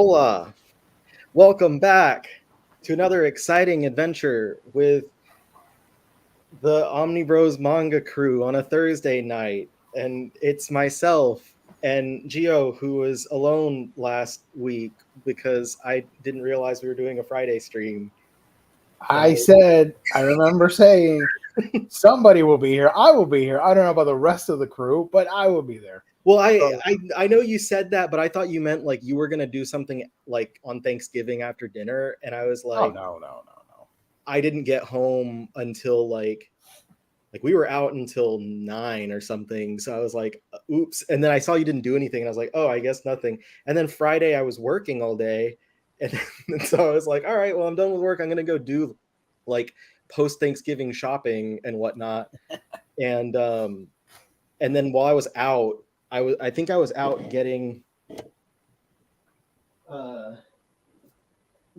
Hola! Welcome back to another exciting adventure with the Omnibros manga crew on a Thursday night. And it's myself and Gio, who was alone last week because I didn't realize we were doing a Friday stream. I remember saying, somebody will be here. I will be here. I don't know about the rest of the crew, but I will be there. Well, I know you said that, but I thought you meant like you were going to do something like on Thanksgiving after dinner. And I was like, no. I didn't get home until like we were out until 9 or something. So I was like, oops. And then I saw you didn't do anything. And I was like, oh, I guess nothing. And then Friday I was working all day. And so I was like, all right, well, I'm done with work. I'm going to go do like post Thanksgiving shopping and whatnot. And then while I was out, I think I was out getting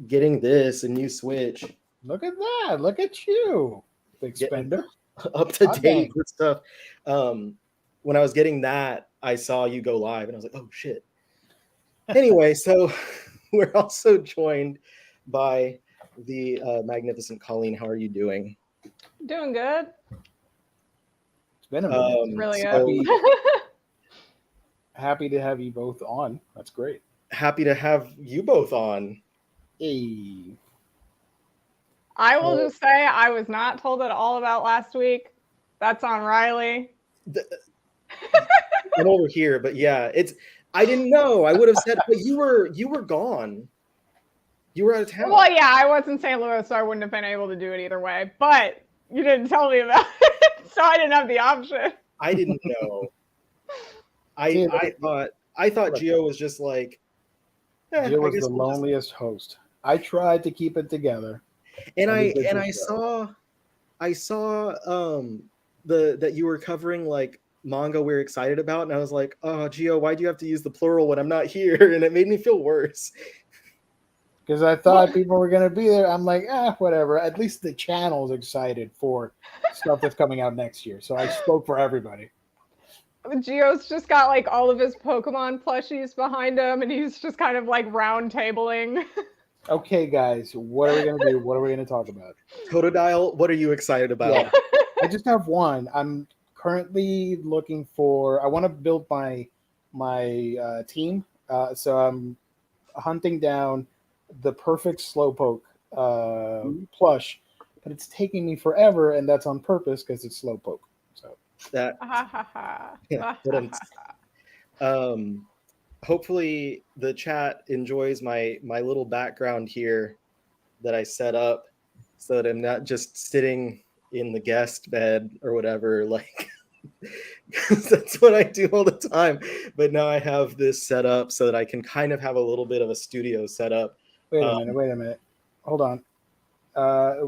this, a new Switch. Look at that. Look at you, big spender. Up to date with stuff. When I was getting that, I saw you go live and I was like, oh shit. Anyway, so we're also joined by the magnificent Colleen. How are you doing? Doing good. It's been a minute. Really good. Happy to have you both on. That's great. Happy to have you both on. Hey. I will just say I was not told at all about last week. That's on Riley. I'm over here, but yeah, I didn't know. I would have said, but you were gone. You were out of town. Well, yeah, I was in St. Louis, so I wouldn't have been able to do it either way. But you didn't tell me about it, so I didn't have the option. I didn't know. I thought Gio was just like. Gio was the loneliest host. I tried to keep it together. And I saw that you were covering like manga we're excited about, and I was like, oh, Gio, why do you have to use the plural when I'm not here? And it made me feel worse. Because I thought people were going to be there. I'm like, whatever. At least the channel's excited for stuff that's coming out next year. So I spoke for everybody. Gio's just got like all of his Pokemon plushies behind him, and he's just kind of like round tabling. Okay, guys, what are we going to do? What are we going to talk about? Totodile, what are you excited about? Yeah. I just have one. I'm currently looking for, I want to build my team. So I'm hunting down the perfect Slowpoke plush, but it's taking me forever, and that's on purpose because it's Slowpoke. So that hopefully the chat enjoys my little background here that I set up so that I'm not just sitting in the guest bed or whatever, like that's what I do all the time. But now I have this set up so that I can kind of have a little bit of a studio set up. Wait a minute. Hold on.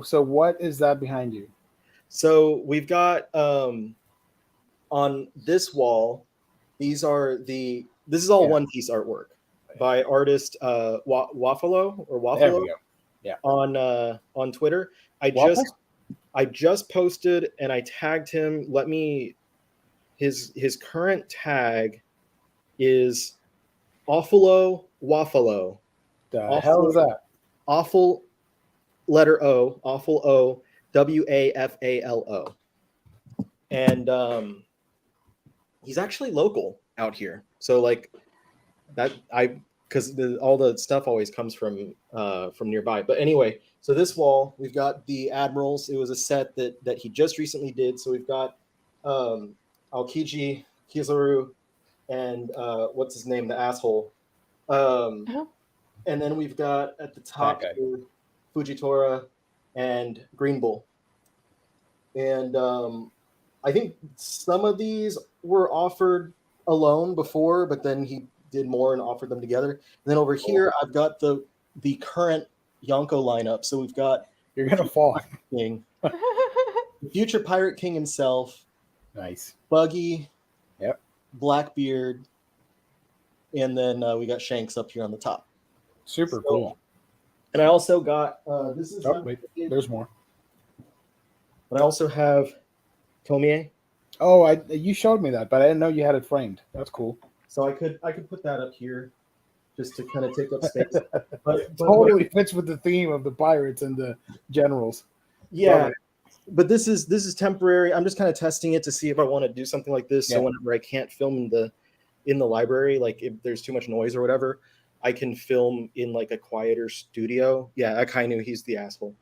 So what is that behind you? So we've got on this wall, this is all one piece artwork by artist Waffalo or Waffalo. There we go. Yeah. On Twitter. I just posted and I tagged him. His current tag is Awfalo Waffalo. The hell is that? Awful letter O, Awful O, Wafalo. And he's actually local out here. So like that because all the stuff always comes from nearby. But anyway, so this wall, we've got the Admirals. It was a set that he just recently did. So we've got Aokiji Kizaru and what's his name, the asshole. And then we've got at the top Fujitora and Green Bull. And I think some of these were offered alone before, but then he did more and offered them together. And then over here, I've got the current Yonko lineup. So we've got You're gonna fall. King, future Pirate King himself. Nice. Buggy. Yep. Blackbeard. And then we got Shanks up here on the top. Super cool. And I also got this is there's more. But I also have Tomie. Oh, you showed me that, but I didn't know you had it framed. That's cool. So I could put that up here. just to kind of take up space. But Totally fits with the theme of the pirates and the generals. yeah, but this is temporary. I'm just kind of testing it to see if I want to do something like this. So whenever I can't film in the library, like if there's too much noise or whatever, I can film in like a quieter studio. Yeah, Akainu, he's the asshole.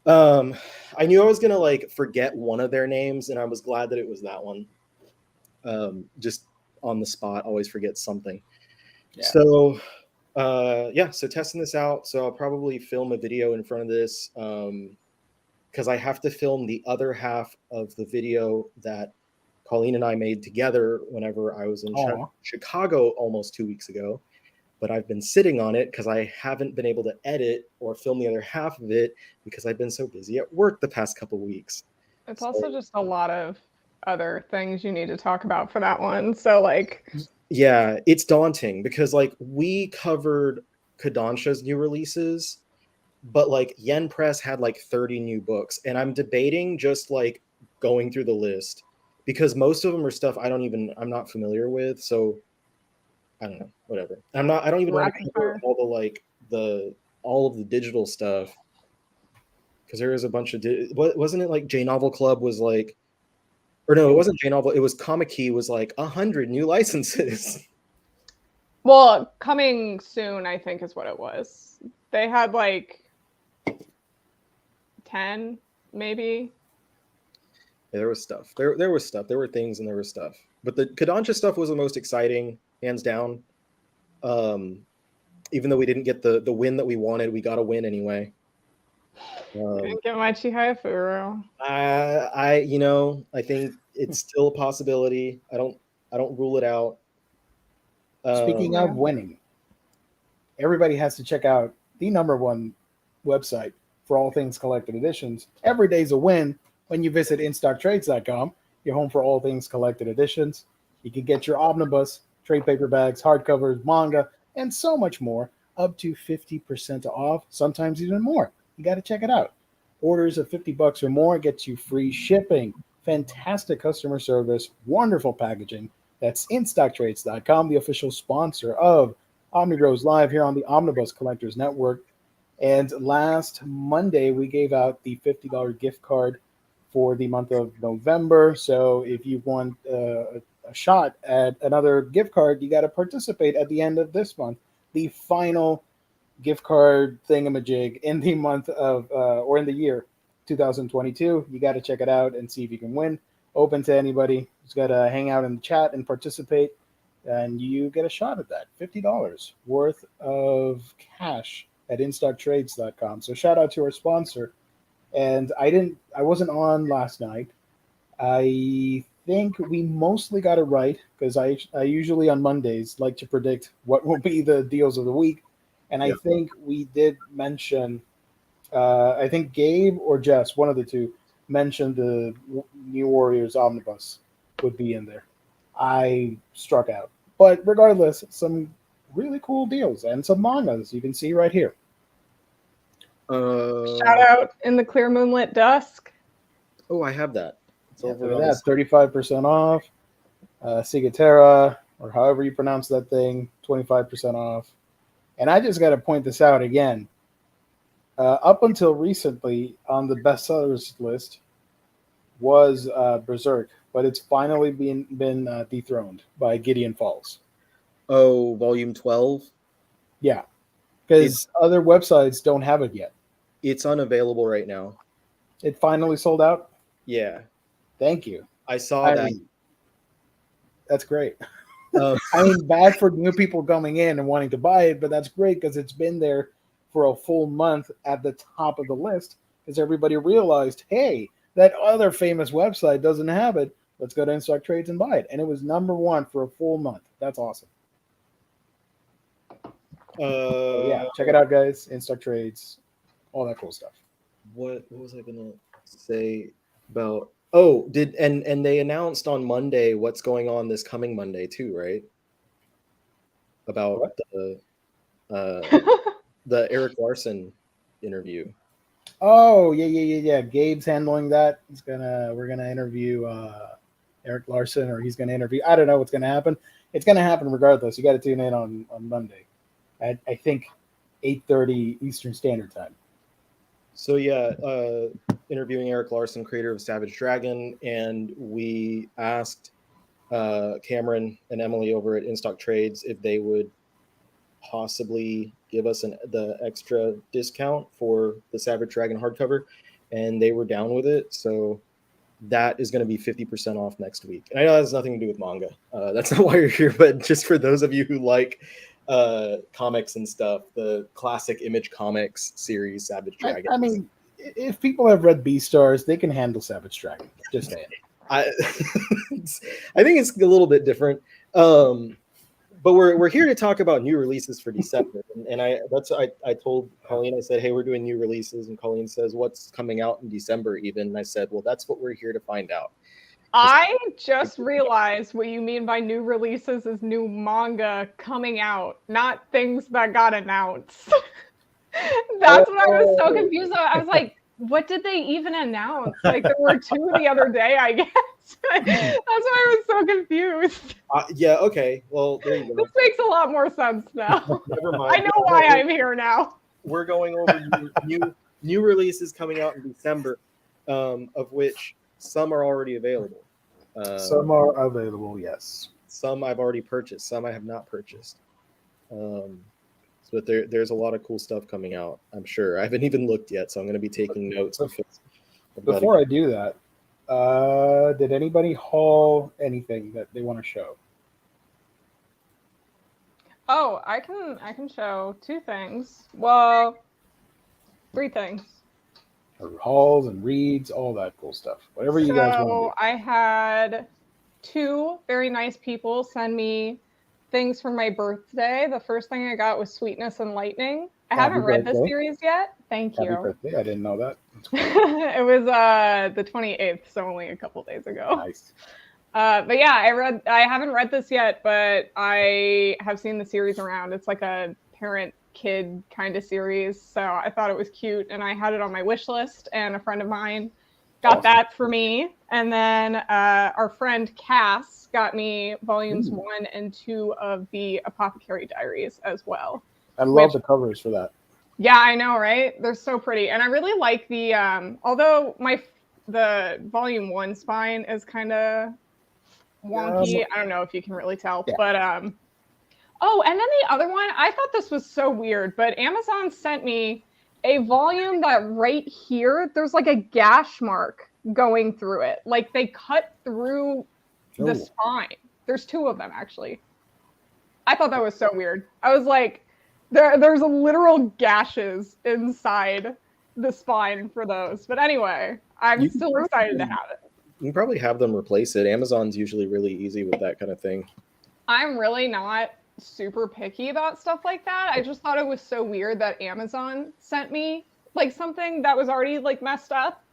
I knew I was gonna like forget one of their names, and I was glad that it was that one. Just on the spot, always forget something. Yeah. So so testing this out. So I'll probably film a video in front of this because I have to film the other half of the video that Colleen and I made together whenever I was in Chicago almost 2 weeks ago. But I've been sitting on it because I haven't been able to edit or film the other half of it because I've been so busy at work the past couple weeks. It's also just a lot of other things you need to talk about for that one. So like, yeah, it's daunting because like we covered Kodansha's new releases, but like Yen Press had like 30 new books, and I'm debating just like going through the list because most of them are stuff I'm not familiar with. So I don't know, whatever. I don't even want to cover all of the digital stuff because there is a bunch of wasn't it like J Novel Club was like, or no, it wasn't J Novel, it was Comic Key was like 100 new licenses. Well, coming soon, I think is what it was. They had like 10, maybe. Yeah, there was stuff. There was stuff. There were things and there was stuff. But the Kodansha stuff was the most exciting, hands down. Even though we didn't get the win that we wanted, we got a win anyway. Didn't get my Chihayafuru. I think it's still a possibility. I don't rule it out. Speaking of winning, everybody has to check out the #1 website for all things collected editions. Every day's a win when you visit InStockTrades.com. You're home for all things collected editions. You can get your Omnibus, trade paperbacks, hardcovers, manga, and so much more, up to 50% off, sometimes even more. You got to check it out. Orders of $50 or more gets you free shipping, fantastic customer service, wonderful packaging. That's InStockTrades.com, the official sponsor of Omnibroslive here on the Omnibus Collectors Network. And last Monday, we gave out the $50 gift card for the month of November. So if you want a shot at another gift card, you got to participate at the end of this month. The final gift card thingamajig in the month of, or in the year 2022. You got to check it out and see if you can win. Open to anybody who's got to hang out in the chat and participate. And you get a shot at that. $50 worth of cash at InStockTrades.com. So shout out to our sponsor. And I wasn't on last night. I think we mostly got it right because I usually on Mondays like to predict what will be the deals of the week. And I think we did mention, I think Gabe or Jess, one of the two, mentioned the New Warriors Omnibus would be in there. I struck out. But regardless, some really cool deals and some mangas you can see right here. Shout out In the Clear Moonlit Dusk. Oh, I have that. It's over that 35% off. Sigatera, or however you pronounce that thing, 25% off. And I just got to point this out again. Up until recently, on the bestsellers list was Berserk, but it's finally been dethroned by Gideon Falls. Oh, volume 12? Yeah, because other websites don't have it yet. It's unavailable right now. It finally sold out? Yeah. Thank you. I saw that. That's great. I mean, bad for new people coming in and wanting to buy it, but that's great because it's been there for a full month at the top of the list because everybody realized, hey, that other famous website doesn't have it. Let's go to InStock Trades and buy it. And it was #1 for a full month. That's awesome. Yeah, check it out, guys. InStock Trades, all that cool stuff. What was I gonna say about? Oh, and they announced on Monday what's going on this coming Monday too, right? About what? The Eric Larson interview. Oh, yeah. Gabe's handling that. We're gonna interview Eric Larson, or he's gonna interview. I don't know what's gonna happen. it's going to happen regardless. You got to tune in on Monday at, I think, 8:30 Eastern Standard Time. So yeah, interviewing Eric Larson, creator of Savage Dragon, and we asked Cameron and Emily over at InStock Trades if they would possibly give us the extra discount for the Savage Dragon hardcover, and they were down with it. So that is going to be 50% off next week. And I know that has nothing to do with manga. That's not why you're here, but just for those of you who like comics and stuff, the classic Image Comics series, Savage Dragon. I mean, if people have read Beastars, they can handle Savage Dragon. Just saying. I think it's a little bit different. But we're here to talk about new releases for December, and I told Colleen, I said, hey, we're doing new releases, and Colleen says, what's coming out in December even? And I said, well, that's what we're here to find out. I just realized what you mean by new releases is new manga coming out, not things that got announced. That's what I was so confused about. I was like, what did they even announce? Like, there were 2 the other day, I guess. That's why I was so confused. Yeah, okay. Well, there you go. This makes a lot more sense now. Never mind. I know why I'm here now. We're going over new releases coming out in December, of which some are already available. Some are available, yes. Some I've already purchased. Some I have not purchased. But there's a lot of cool stuff coming out, I'm sure. I haven't even looked yet, so I'm going to be taking notes. Before I do that, did anybody haul anything that they want to show? Oh, I can show 2 things. Well, 3 things. Or hauls and reads, all that cool stuff. Whatever you guys want to do. I had 2 very nice people send me things for my birthday. The first thing I got was Sweetness and Lightning. I haven't read the series yet. Thank you. Happy birthday. I didn't know that. It was the 28th, so only a couple days ago. Nice. But yeah, I haven't read this yet, but I have seen the series around. It's like a parent-kid kind of series, so I thought it was cute, and I had it on my wish list, and a friend of mine got that for me. And then our friend Cass got me volumes 1 and 2 of the Apothecary Diaries as well. I love the covers for that. Yeah, I know, right? They're so pretty. And I really like the, although the volume 1 spine is kind of wonky. I don't know if you can really tell, but, oh, and then the other one, I thought this was so weird, but Amazon sent me a volume that right here, there's like a gash mark going through it. Like they cut through the spine. There's 2 of them, actually. I thought that was so weird. I was like, there's a literal gashes inside the spine for those. But anyway, I'm still excited to have it. You can probably have them replace it. Amazon's usually really easy with that kind of thing. I'm really not super picky about stuff like that. I just thought it was so weird that Amazon sent me like something that was already like messed up.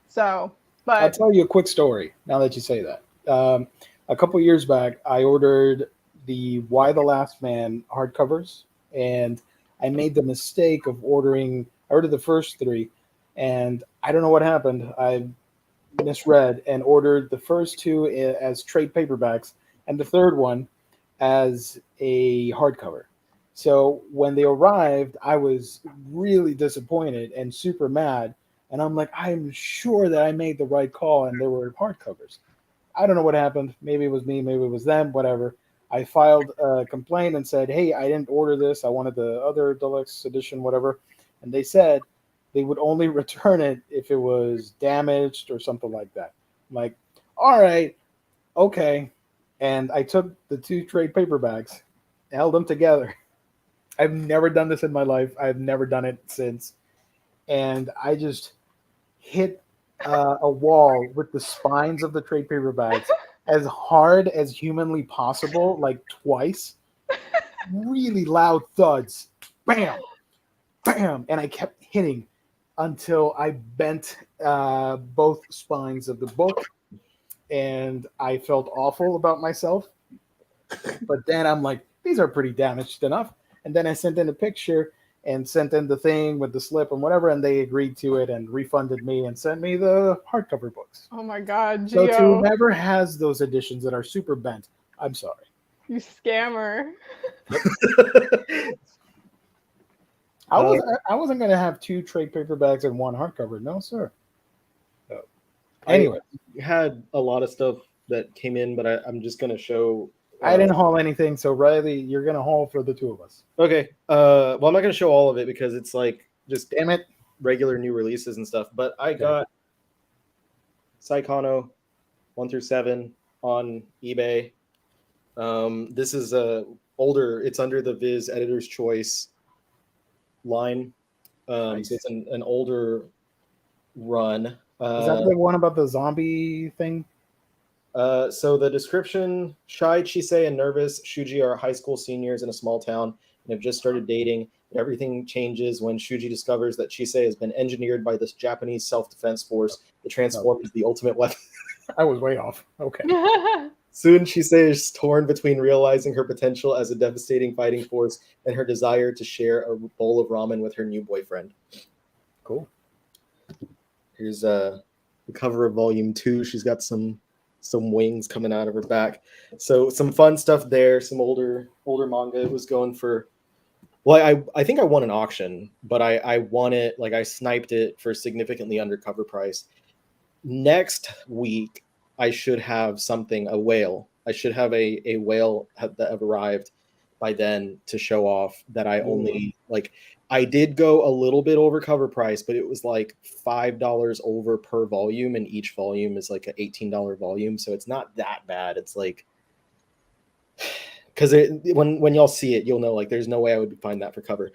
So, but I'll tell you a quick story now that you say that. A couple years back, I ordered the Why the Last Man hardcovers, and I made the mistake of I ordered the first 3, and I don't know what happened. I misread and ordered the first 2 as trade paperbacks and the third one as a hardcover. So when they arrived, I was really disappointed and super mad. And I'm like, I'm sure that I made the right call, and they were hardcovers. I don't know what happened. Maybe it was me, maybe it was them, whatever. I filed a complaint and said, hey, I didn't order this. I wanted the other deluxe edition, whatever. And they said they would only return it if it was damaged or something like that. I'm like, all right, okay. And I took the 2 trade paperbacks, held them together. I've never done this in my life. I've never done it since. And I just hit a wall with the spines of the trade paperbacks as hard as humanly possible, like twice. Really loud thuds. Bam! Bam! And I kept hitting until I bent both spines of the book. And I felt awful about myself. But then I'm like, these are pretty damaged enough. And then I sent in a picture and sent in the thing with the slip and whatever, and they agreed to it and refunded me and sent me the hardcover books. Oh my God, Gio. So to whoever has those editions that are super bent, I'm sorry. You scammer. I wasn't going to have 2 trade paperbacks and 1 hardcover. No, sir. So, anyway, I had a lot of stuff that came in, but I'm just going to show. I didn't haul anything, so Riley, you're going to haul for the 2 of us. Okay. Well, I'm not going to show all of it because it's like just Damn it. regular new releases and stuff. But I got Saikano 1 through 7 on eBay. This is older. It's under the Viz Editor's Choice line. Nice. So it's an older run. Is that the one about the zombie thing? So the description: shy, Chisei, and nervous Shuji are high school seniors in a small town and have just started dating. But everything changes when Shuji discovers that Chisei has been engineered by this Japanese self-defense force that transforms the ultimate weapon. I was way off. Okay. Soon, Chisei is torn between realizing her potential as a devastating fighting force and her desire to share a bowl of ramen with her new boyfriend. Cool. Here's the cover of Volume 2. She's got some wings coming out of her back. So some fun stuff there. Some older manga. It was going for, well, I think I won an auction, but I won it, like I sniped it for significantly under cover price. Next week, I should have something, a whale. I should have a whale that have arrived by then to show off that I only, like, I did go a little bit over cover price, but it was like $5 over per volume, and each volume is like an $18 volume, so it's not that bad. It's like, because when y'all see it, you'll know, like, there's no way I would find that for cover.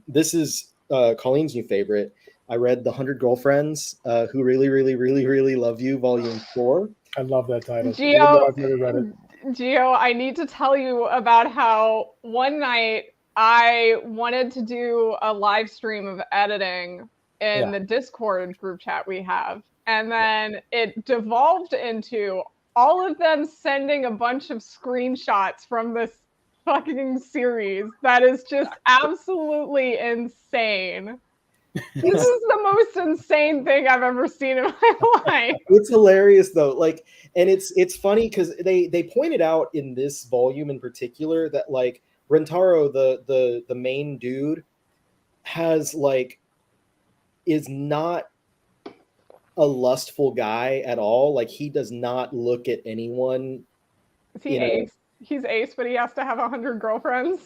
This is Colleen's new favorite. I read The 100 Girlfriends Who Really, Really, Really, Really Love You, Volume 4. I love that title. Gio, I've never read it. Gio, I need to tell you about how one night I wanted to do a live stream of editing in the Discord group chat we have. And then it devolved into all of them sending a bunch of screenshots from this fucking series that is just absolutely insane. This is the most insane thing I've ever seen in my life. It's hilarious though. Like, and it's funny because they pointed out in this volume in particular that, like, Rentaro, the main dude, has, like, is not a lustful guy at all. Like, he does not look at anyone. Is he ace? He's ace, but he has to have 100 girlfriends.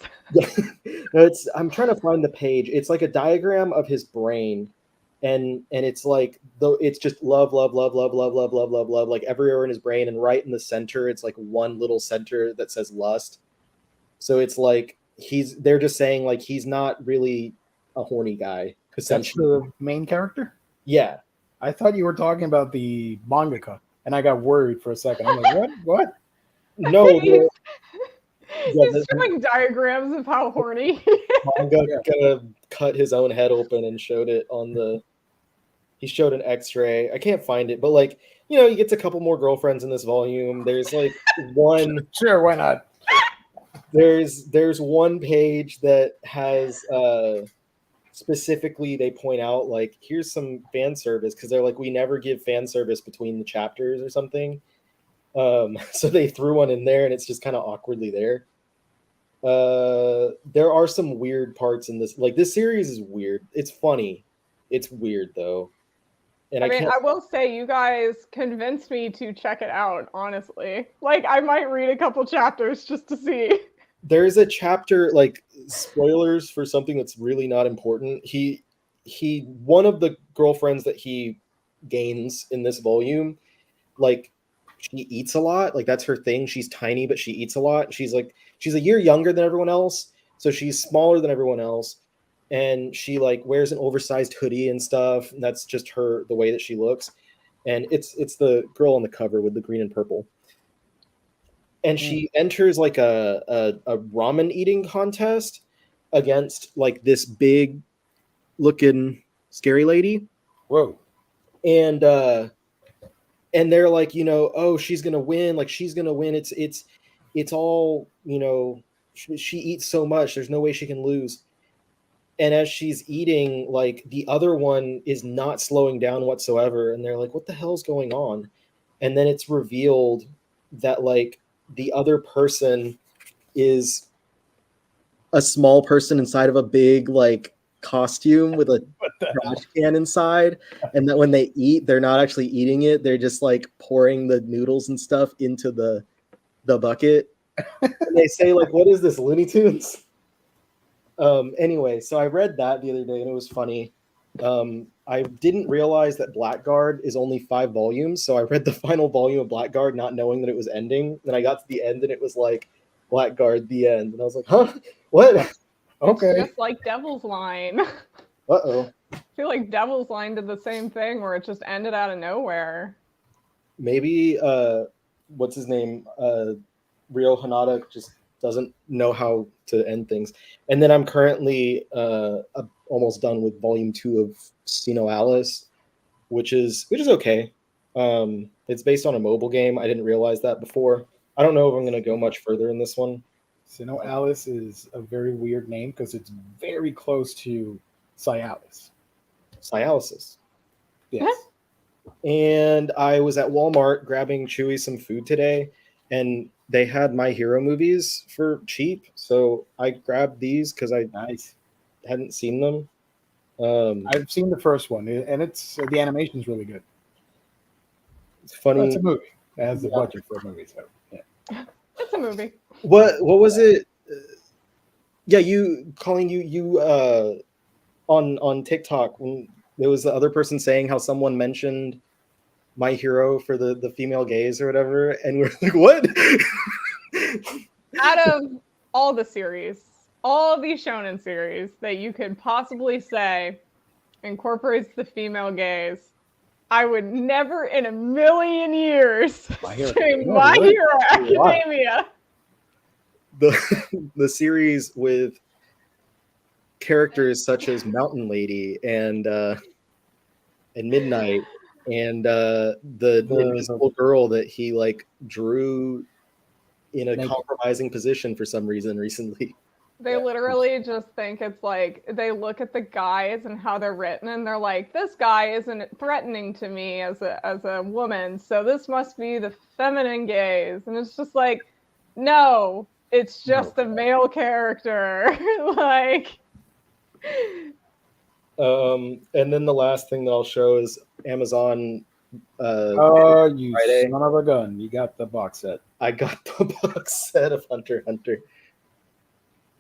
No, I'm trying to find the page. It's like a diagram of his brain, and it's like, though, it's just love, love, love, love, love, love, love, love, love, like everywhere in his brain, and right in the center, it's like one little center that says lust. So it's like they're just saying, like, he's not really a horny guy. That's the main character? Yeah. I thought you were talking about the mangaka, and I got worried for a second. I'm like, what? What? No. He's showing diagrams of how horny. Manga gonna cut his own head open and showed it on the. He showed an X-ray. I can't find it, but, like, you know, he gets a couple more girlfriends in this volume. There's like one. Sure, why not? There's one page that has specifically, they point out, like, here's some fan service, because they're like, we never give fan service between the chapters or something. So they threw one in there, and it's just kind of awkwardly there. There are some weird parts in this. Like, this series is weird. It's funny. It's weird though. And I will say, you guys convinced me to check it out, honestly. Like, I might read a couple chapters just to see. There's a chapter, like, spoilers for something that's really not important. He one of the girlfriends that he gains in this volume, like, she eats a lot. Like, that's her thing. She's tiny, but she eats a lot. She's a year younger than everyone else, so she's smaller than everyone else. And she, like, wears an oversized hoodie and stuff. And that's just the way that she looks. And it's the girl on the cover with the green and purple. And she enters, like, a ramen eating contest against, like, this big looking scary lady. Whoa. And they're like, you know, oh, she's gonna win. Like, she's gonna win. It's all, you know, she eats so much. There's no way she can lose. And as she's eating, like, the other one is not slowing down whatsoever. And they're like, what the hell's going on? And then it's revealed that, like, the other person is a small person inside of a big like costume with a What the hell? trash can inside, and that when they eat, they're not actually eating it, they're just like pouring the noodles and stuff into the bucket. And they say like, what is this, Looney Tunes? Anyway, so I read that the other day and it was funny. I didn't realize that Blackguard is only 5 volumes, so I read the final volume of Blackguard not knowing that it was ending. Then I got to the end and it was like Blackguard the end, and I was like, huh, what? Okay. It's just like Devil's Line. Uh-oh. I feel like Devil's Line did the same thing where it just ended out of nowhere. Maybe what's his name? Rio Hanada just doesn't know how to end things. And then I'm currently almost done with volume 2 of Sino Alice, which is okay. It's based on a mobile game. I didn't realize that before. I don't know if I'm going to go much further in this one. Sino Alice is a very weird name because it's very close to Cialis. Cialysis. Yes. And I was at Walmart grabbing Chewy some food today, and they had My Hero movies for cheap. So I grabbed these because I Nice. hadn't seen them. I've seen the first one, and it's the animation's really good. It's funny. It's a movie. It has the budget for a movie, so yeah. It's a movie. What was it? Yeah, on TikTok when there was the other person saying how someone mentioned My Hero for the female gaze or whatever, and we're like, what? Out of all the series, all of these shonen series that you could possibly say incorporates the female gaze, I would never in a million years say My Hero Academia. The series with characters such as Mountain Lady and Midnight and the invisible girl that he like drew in a compromising position for some reason recently. They literally just think it's like, they look at the guys and how they're written and they're like, this guy isn't threatening to me as a woman, so this must be the feminine gaze. And it's just like, no, it's just a male character. Like. And then the last thing that I'll show is Amazon. Oh, you Friday. son of a gun! You got the box set. I got the box set of Hunter x Hunter.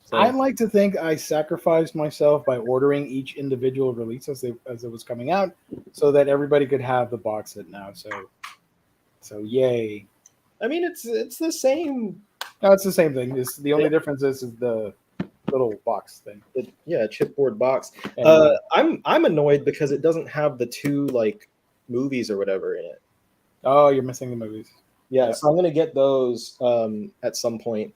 So, I like to think I sacrificed myself by ordering each individual release as it was coming out, so that everybody could have the box set now. So yay! I mean, it's the same. No, it's the same thing. The only difference is the little box thing. Chipboard box. I'm annoyed because it doesn't have the 2 like movies or whatever in it. Oh, you're missing the movies. Yeah, so I'm gonna get those at some point.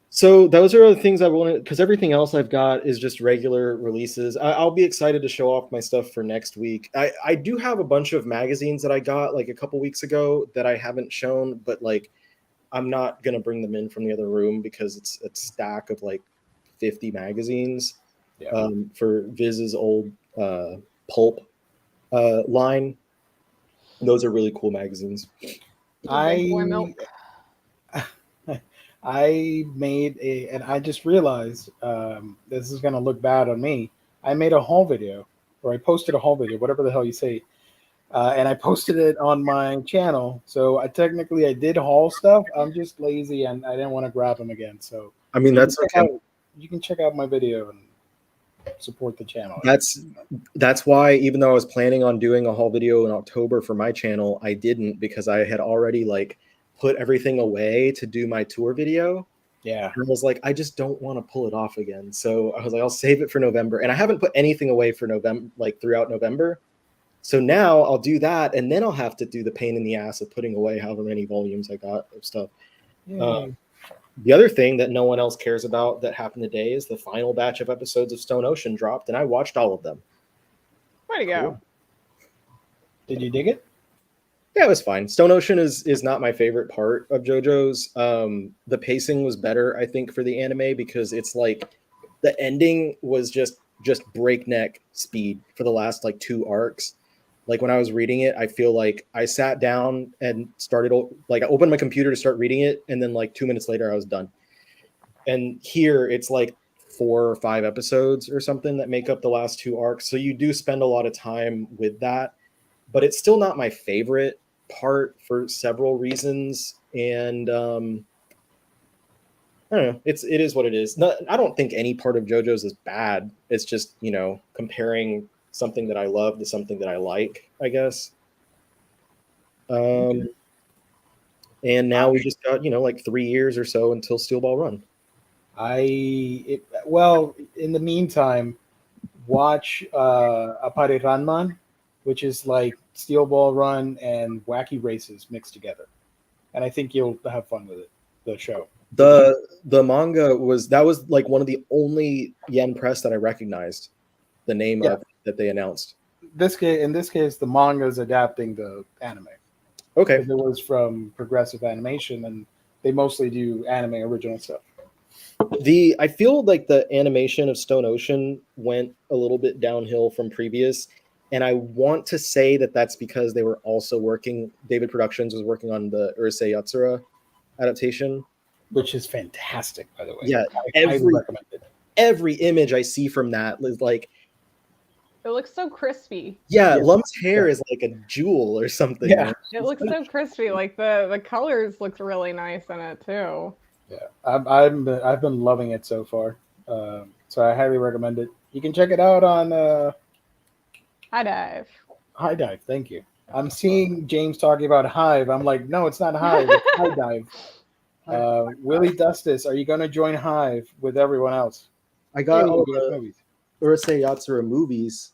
So those are the things I wanted, because everything else I've got is just regular releases. I'll be excited to show off my stuff for next week. I do have a bunch of magazines that I got like a couple weeks ago that I haven't shown, but like I'm not gonna bring them in from the other room because it's a stack of like 50 magazines for Viz's old pulp line. Those are really cool magazines. I made and I just realized this is gonna look bad on me. I made a haul video, or I posted a haul video, whatever the hell you say, and I posted it on my channel. So I did haul stuff. I'm just lazy and I didn't want to grab them again. So I mean, that's okay. You can check out my video and support the channel. That's why, even though I was planning on doing a haul video in October for my channel, I didn't, because I had already like put everything away to do my tour video. Yeah. And I was like, I just don't want to pull it off again. So I was like, I'll save it for November. And I haven't put anything away for November, like throughout November. So now I'll do that, and then I'll have to do the pain in the ass of putting away however many volumes I got of stuff. The other thing that no one else cares about that happened today is the final batch of episodes of Stone Ocean dropped, and I watched all of them. Way to go. Cool. Did you dig it? Yeah, it was fine. Stone Ocean is not my favorite part of JoJo's. The pacing was better, I think, for the anime, because it's like the ending was just breakneck speed for the last like 2 arcs. Like when I was reading it, I feel like I sat down and started, like I opened my computer to start reading it, and then like 2 minutes later I was done. And here it's like 4 or 5 episodes or something that make up the last 2 arcs. So you do spend a lot of time with that, but it's still not my favorite part for several reasons. And I don't know. It is what it is. I don't think any part of JoJo's is bad. It's just, comparing something that I love to something that I like, I guess. And now we just got, like 3 years or so until Steel Ball Run. Well, in the meantime, watch Apare Ranman, which is like Steel Ball Run and Wacky Races mixed together. And I think you'll have fun with it, the show. The manga was like one of the only yen press that I recognized the name of that they announced. In this case, the manga is adapting the anime. Okay. It was from Progressive Animation, and they mostly do anime original stuff. I feel like the animation of Stone Ocean went a little bit downhill from previous, and I want to say that that's because they were also David Productions was working on the Urusei Yatsura adaptation, which is fantastic, by the way. Yeah, I highly recommend it. Every image I see from that is like, it looks so crispy. Yeah, Lum's hair is like a jewel or something. Yeah, it looks so crispy. Like the colors look really nice in it too. Yeah, I've been loving it so far. So I highly recommend it. You can check it out on HiDive. HiDive, thank you. I'm seeing James talking about Hive. I'm like, no, it's not Hive, it's HiDive. Willie Dustis, are you going to join Hive with everyone else? I got all the Urusei Yatsura movies.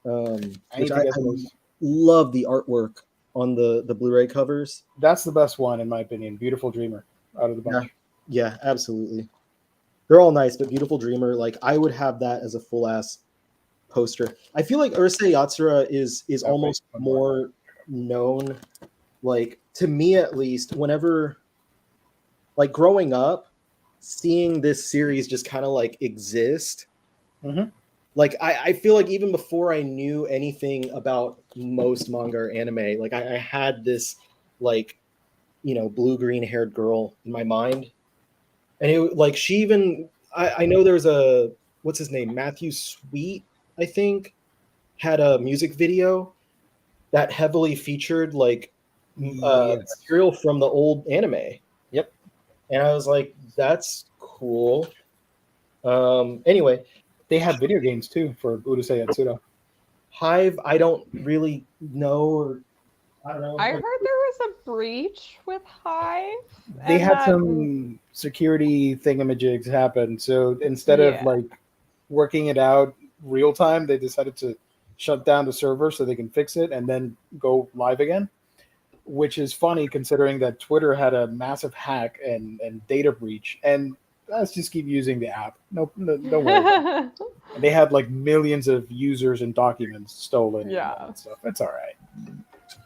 Which I love the artwork on the Blu-ray covers. That's the best one, in my opinion. Beautiful Dreamer out of the bunch. Yeah, absolutely. They're all nice, but Beautiful Dreamer, like I would have that as a full-ass poster. I feel like Urusei Yatsura is almost more known, like to me at least, whenever like growing up, seeing this series just kind of like exist. Mm-hmm. Like I feel like even before I knew anything about most manga or anime, like I had this like, blue-green haired girl in my mind. And it like she even I know there's what's his name? Matthew Sweet, I think, had a music video that heavily featured like material from the old anime. Yep. And I was like, that's cool. Anyway, they have video games too for Urusei Yatsura. Hive, I don't really know, or I don't know. I heard there was a breach with Hive. They had some security thingamajigs happen. So instead of like working it out real time, they decided to shut down the server so they can fix it and then go live again. Which is funny considering that Twitter had a massive hack and data breach. And let's just keep using the app. No, don't worry. They had like millions of users and documents stolen. Yeah. And stuff. It's all right.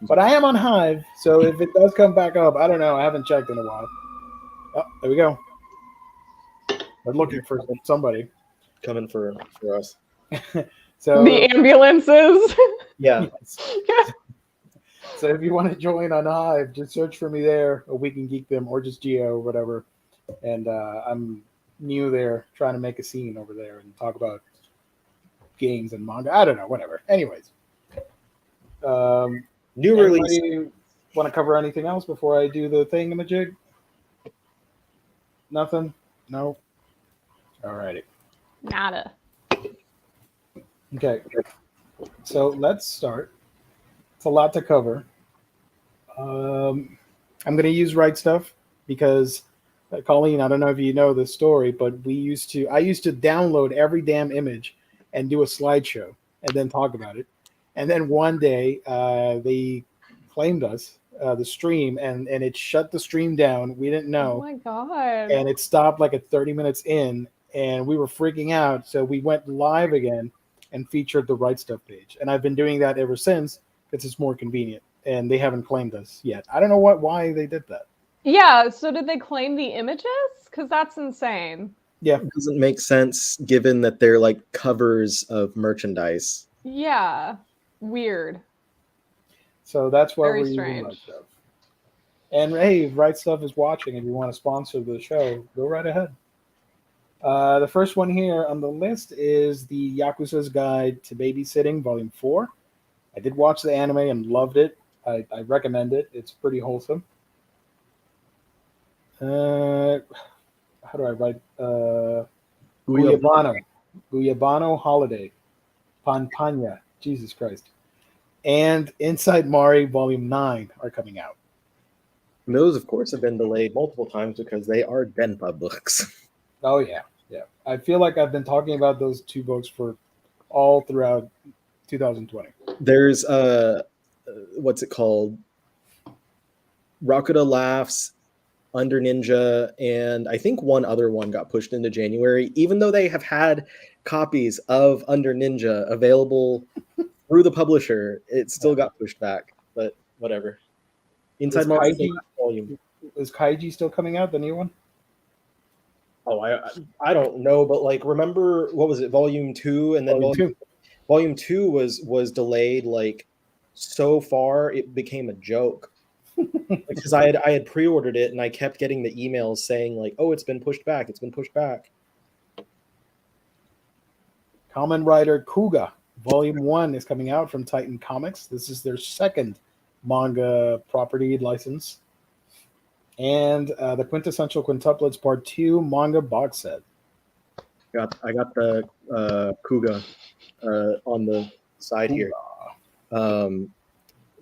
But I am on Hive, so if it does come back up, I don't know. I haven't checked in a while. Oh, there we go. We're looking for somebody. Coming for us. So the ambulances. Yeah. So if you want to join on Hive, just search for me there, or We Can Geek Them, or just Geo or whatever. And I'm new there, trying to make a scene over there and talk about games and manga. I don't know, whatever. Anyways. New release. Want to cover anything else before I do the thing in the jig? Nothing? No? Alrighty. Nada. Okay. So let's start. It's a lot to cover. I'm going to use Right Stuff because, Colleen, I don't know if you know this story, but I used to download every damn image and do a slideshow and then talk about it. And then one day they claimed us, the stream, and it shut the stream down. We didn't know. Oh my God. And it stopped like at 30 minutes in, and we were freaking out. So we went live again and featured the Right Stuff page. And I've been doing that ever since because it's more convenient. And they haven't claimed us yet. I don't know why they did that. Yeah, so did they claim the images? Because that's insane. Yeah. It doesn't make sense given that they're like covers of merchandise. Yeah. Weird. So that's why Very we're using strange. Right Stuff. And hey, if Right Stuff is watching, if you want to sponsor the show, go right ahead. The first one here on the list is the Yakuza's Guide to Babysitting, Volume 4. I did watch the anime and loved it. I recommend it. It's pretty wholesome. How do I write? Guyabano Holiday. Panpanya. Jesus Christ. And Inside Mari Volume 9 are coming out. And those, of course, have been delayed multiple times because they are Denpa books. Oh, yeah. Yeah. I feel like I've been talking about those two books for all throughout 2020. There's, what's it called? Rakuda Laughs, Under Ninja, and I think one other one got pushed into January, even though they have had copies of Under Ninja available through the publisher. It still got pushed back, but whatever. Inside Mari volume. Is Kaiji still coming out, the new one? Oh, I don't know, but like, remember, what was it, Volume 2? And then Volume 2 was delayed like so far it became a joke. Because I had pre-ordered it and I kept getting the emails saying like, oh, it's been pushed back. Kamen Rider Kuga Volume 1 is coming out from Titan Comics. This is their second manga property license. And the Quintessential Quintuplets Part 2 manga box set. I got the Kuga on the side here.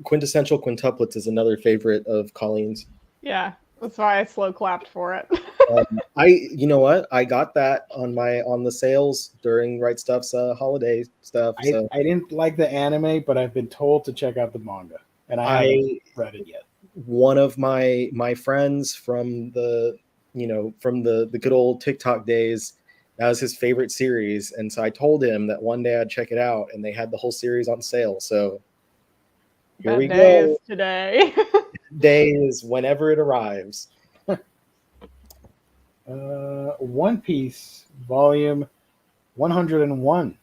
Quintessential Quintuplets is another favorite of Colleen's. Yeah, that's why I slow clapped for it. You know what? I got that on the sales during Right Stuff's holiday stuff. So. I didn't like the anime, but I've been told to check out the manga, and I haven't read it yet. One of my friends from the good old TikTok days, that was his favorite series, and so I told him that one day I'd check it out, and they had the whole series on sale. So here we go. Today. Day is whenever it arrives. One Piece Volume 101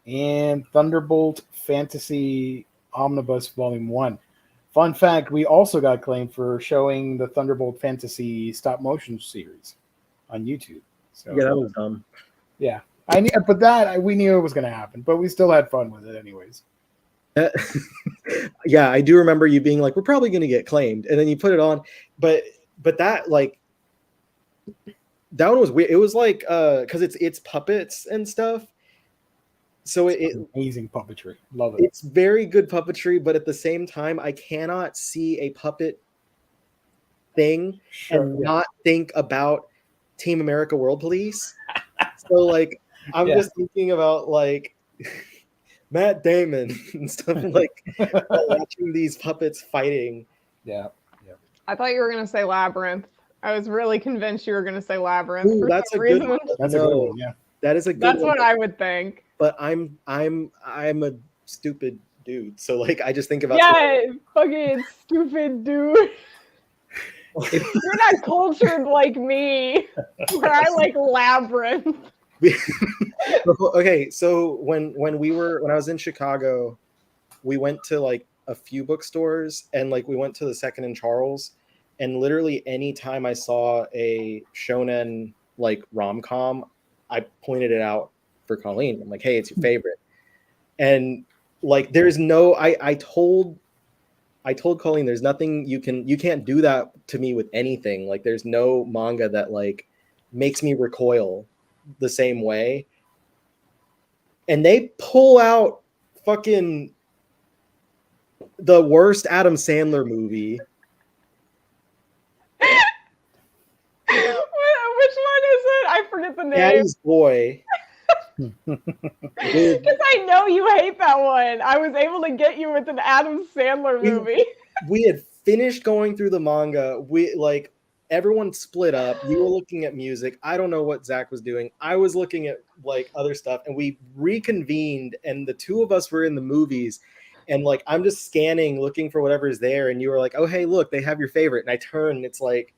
and Thunderbolt Fantasy Omnibus Volume 1. Fun fact, we also got claimed for showing the Thunderbolt Fantasy stop motion series on YouTube. So, yeah, that was dumb. Yeah, we knew it was going to happen, but we still had fun with it anyways. Yeah, I do remember you being like, we're probably going to get claimed, and then you put it on, but that like that one was weird. It was like because it's puppets and stuff, so it amazing puppetry. Love it. It's very good puppetry, but at the same time, I cannot see a puppet thing and not think about Team America World Police. So like I'm just thinking about like Matt Damon and stuff like watching these puppets fighting. Yeah. I thought you were gonna say Labyrinth. I was really convinced you were gonna say Labyrinth. Ooh, that's a good one. That's a good one. Yeah, that is a good. That's one. what I would think. But I'm a stupid dude, so like I just think about fucking stupid dude. You're not cultured like me, where I like Labyrinth. Okay, so when I was in Chicago, we went to like a few bookstores, and like we went to the Second and Charles, and literally any time I saw a shonen like rom-com, I pointed it out for Colleen. I'm like, hey, it's your favorite. And like there's no I told Colleen there's nothing you can't do that to me with anything. Like there's no manga that like makes me recoil the same way. And they pull out fucking the worst Adam Sandler movie. Which one is it? I forget the name. Daddy's Boy. Because I know you hate that one. I was able to get you with an Adam Sandler movie. We had finished going through the manga. We like everyone split up. You were looking at music. I don't know what Zach was doing. I was looking at like other stuff, and we reconvened, and the two of us were in the movies. And like I'm just scanning, looking for whatever is there, and you were like, "Oh, hey, look, they have your favorite." And I turn, and it's like,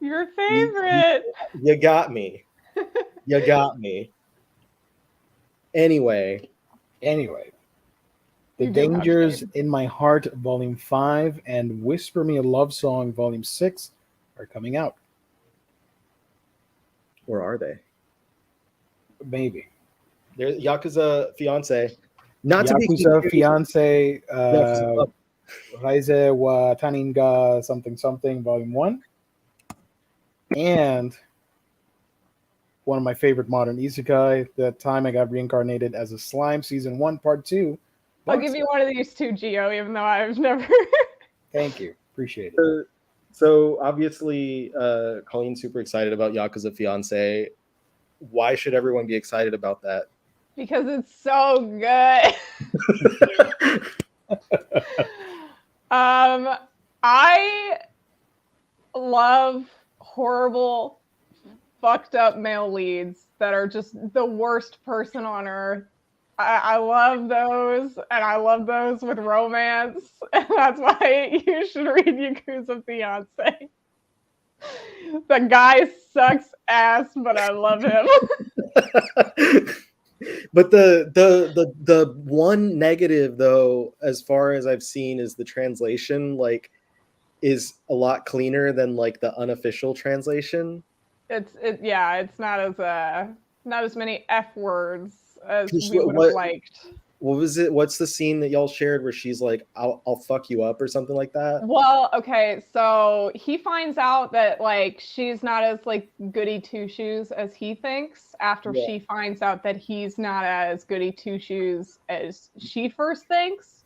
your favorite. You got me. You got me. Anyway. The You do have Dangers shade. in My Heart, Volume 5, and Whisper Me a Love Song, Volume 6 are coming out. Where are they? Maybe. They're Yakuza Fiance. Not to be Yakuza confused. Fiance, Yakuza Raise wa Taninga something something, Volume 1. And one of my favorite modern isekai, The Time I Got Reincarnated as a Slime, Season 1, Part 2. I'll give you one of these two, Gio, even though I've never. Thank you. Appreciate it. So obviously, Colleen's super excited about Yakuza Fiance. Why should everyone be excited about that? Because it's so good. I love horrible, fucked up male leads that are just the worst person on earth. I love those, and I love those with romance, and that's why you should read Yakuza Fiance. The guy sucks ass, but I love him. But the one negative, though, as far as I've seen, is the translation like is a lot cleaner than like the unofficial translation. It's not as many F words as we would have liked. What was it? What's the scene that y'all shared where she's like, I'll fuck you up or something like that? Well, okay, so he finds out that like she's not as like goody two shoes as he thinks after she finds out that he's not as goody two shoes as she first thinks.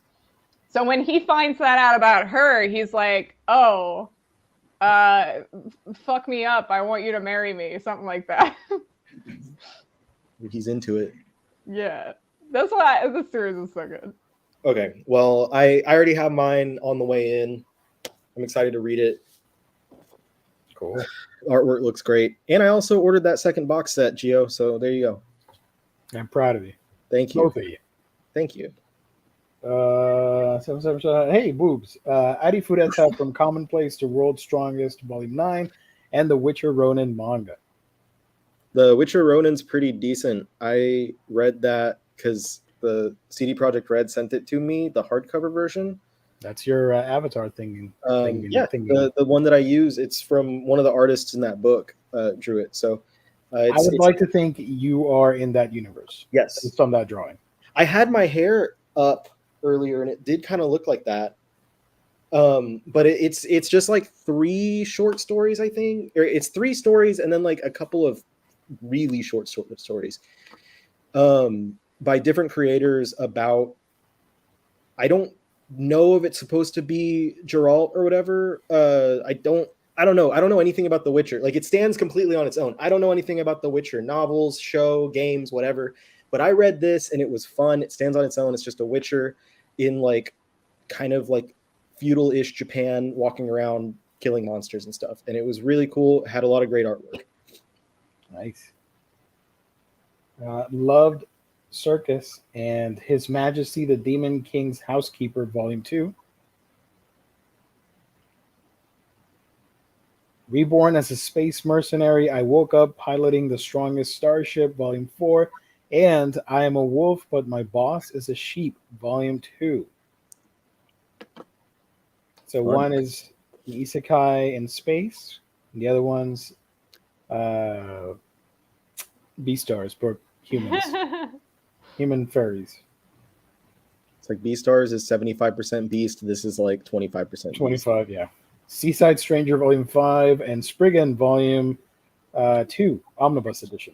So when he finds that out about her, he's like, oh, fuck me up. I want you to marry me. Something like that. He's into it. Yeah. That's why this series is so good. Okay. Well, I already have mine on the way in. I'm excited to read it. Cool. Artwork looks great. And I also ordered that second box set, Gio. So there you go. I'm proud of you. Thank you. Both of you. Thank you. Hey, boobs. Adi Fureta from Commonplace to World's Strongest, Volume 9, and the Witcher Ronin manga. The Witcher Ronin's pretty decent. I read that because the CD Projekt Red sent it to me, the hardcover version. That's your Avatar thing. The one that I use, it's from one of the artists in that book, drew it. So I would like to think you are in that universe. Yes. It's from that drawing. I had my hair up earlier and it did kind of look like that. But it's just like 3 short stories, I think. Or it's 3 stories and then like a couple of really short stories. By different creators about, I don't know if it's supposed to be Geralt or whatever. I don't know. I don't know anything about The Witcher. Like, it stands completely on its own. I don't know anything about The Witcher novels, show, games, whatever. But I read this and it was fun. It stands on its own. It's just a Witcher in like kind of like feudal-ish Japan, walking around killing monsters and stuff. And it was really cool. It had a lot of great artwork. Nice. Loved Circus and His Majesty the Demon King's Housekeeper, Volume 2. Reborn as a Space Mercenary, I Woke Up Piloting the Strongest Starship, Volume 4. And I Am a Wolf, But My Boss is a Sheep, Volume 2. So one is the Isekai in space, and the other one's Beastars, for humans. Human fairies. It's like Beastars is 75% beast. This is like 25%. 25, yeah. Seaside Stranger Volume 5 and Spriggan Volume 2, Omnibus Edition.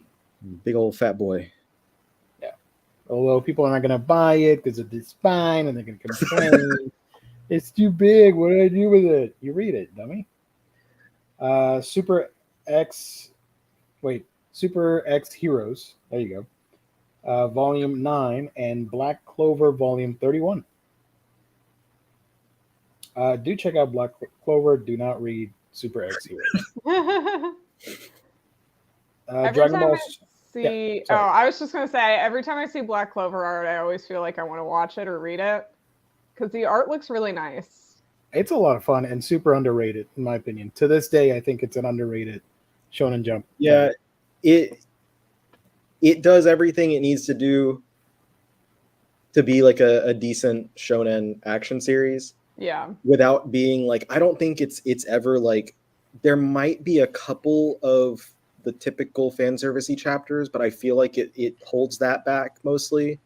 Big old fat boy. Yeah. Although people are not going to buy it because of this spine and they're going to complain. It's too big. What do I do with it? You read it, dummy. Super X Heroes. There you go. Volume 9 and Black Clover Volume 31. Do check out Black Clover. Do not read Super X Heroes. Dragon Ball. I was just gonna say, every time I see Black Clover art, I always feel like I want to watch it or read it because the art looks really nice. It's a lot of fun and super underrated, in my opinion. To this day, I think it's an underrated Shonen Jump. Yeah, it does everything it needs to do to be like a decent shonen action series. Yeah. Without being like, I don't think it's ever like, there might be a couple of the typical fan servicey chapters, but I feel like it holds that back mostly.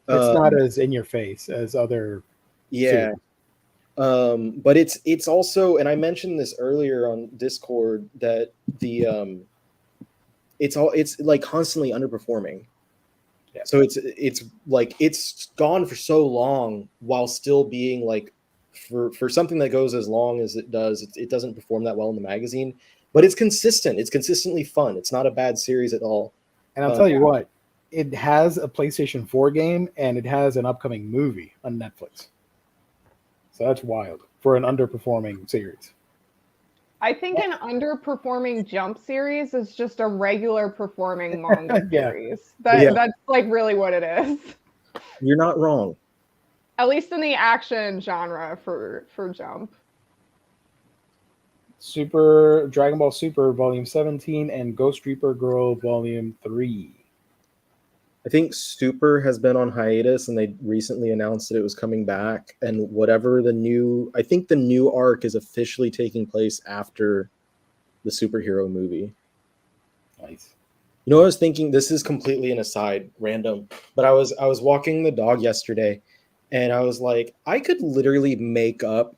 It's not as in your face as other yeah series. But it's also, and I mentioned this earlier on Discord, that the it's like constantly underperforming. Yeah. So it's like it's gone for so long while still being like, for something that goes as long as it does, it doesn't perform that well in the magazine, but it's consistent. It's consistently fun. It's not a bad series at all. And I'll tell you what, it has a PlayStation 4 game and it has an upcoming movie on Netflix. So that's wild for an underperforming series. I think an underperforming Jump series is just a regular performing manga series. That's like really what it is. You're not wrong. At least in the action genre for Jump. Super Dragon Ball Super Volume 17 and Ghost Reaper Girl Volume 3. I think Super has been on hiatus, and they recently announced that it was coming back. And whatever I think the new arc is officially taking place after the superhero movie. Nice. You know, I was thinking, this is completely an aside, random, but I was walking the dog yesterday, and I was like, I could literally make up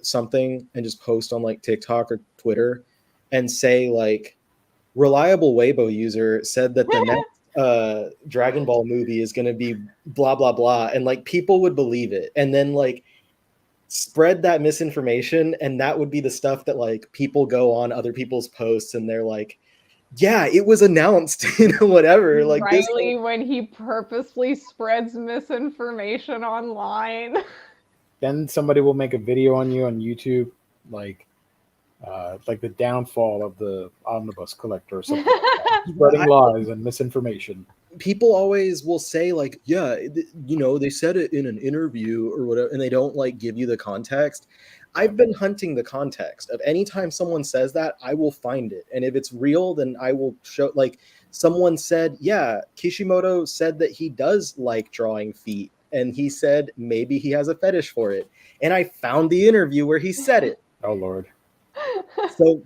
something and just post on like TikTok or Twitter and say like, reliable Weibo user said that the next Dragon Ball movie is going to be blah blah blah, and like people would believe it, and then like spread that misinformation, and that would be the stuff that like people go on other people's posts and they're like, yeah, it was announced, whatever. Like Riley, when he purposely spreads misinformation online. Then somebody will make a video on you on YouTube, like the downfall of the Omnibus Collector or something. Spreading lies and misinformation. People always will say like, yeah, they said it in an interview or whatever, and they don't like give you the context. I've been hunting the context of anytime someone says that, I will find it. And if it's real, then I will show, like someone said, yeah, Kishimoto said that he does like drawing feet. And he said maybe he has a fetish for it. And I found the interview where he said it. Oh, Lord. So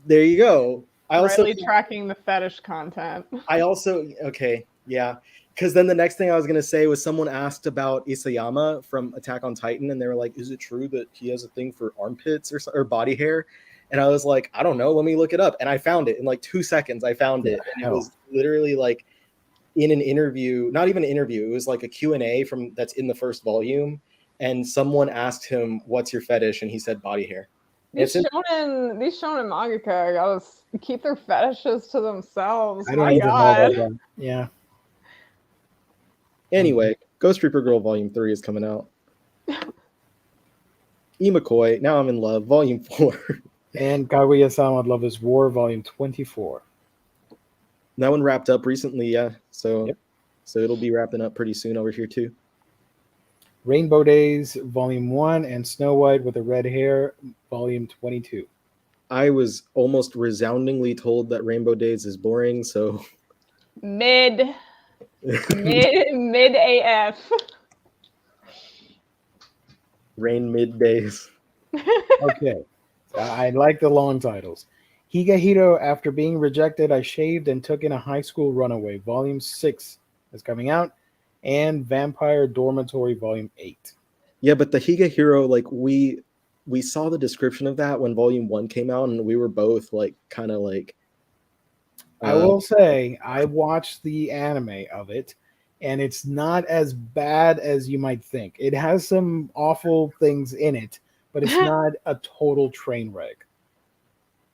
there you go. I also Riley tracking the fetish content. Okay, yeah. Because then the next thing I was going to say was, someone asked about Isayama from Attack on Titan, and they were like, is it true that he has a thing for armpits or body hair? And I was like, I don't know. Let me look it up. And I found it in like 2 seconds. I found it. And it was literally like in an interview, not even an interview. It was like a Q&A that's in the first volume. And someone asked him, what's your fetish? And he said body hair. These shonen mangaka gotta keep their fetishes to themselves. I don't even know about that. Yeah. Anyway, Ghost Reaper Girl Volume 3 is coming out. Imakoi, Now I'm in Love, Volume 4. And Kaguya-sama Love is War, Volume 24. That one wrapped up recently, yeah. So it'll be wrapping up pretty soon over here too. Rainbow Days, Volume 1, and Snow White with the Red Hair, Volume 22. I was almost resoundingly told that Rainbow Days is boring, so... Mid AF. Rain Middays. Okay. I like the long titles. Higahiro, After Being Rejected, I Shaved and Took in a High School Runaway, Volume 6 is coming out. And Vampire Dormitory, Volume 8. Yeah, but the Higahiro, like, we saw the description of that when Volume 1 came out, and we were both, like, kind of like... I will say, I watched the anime of it, and it's not as bad as you might think. It has some awful things in it, but it's not a total train wreck.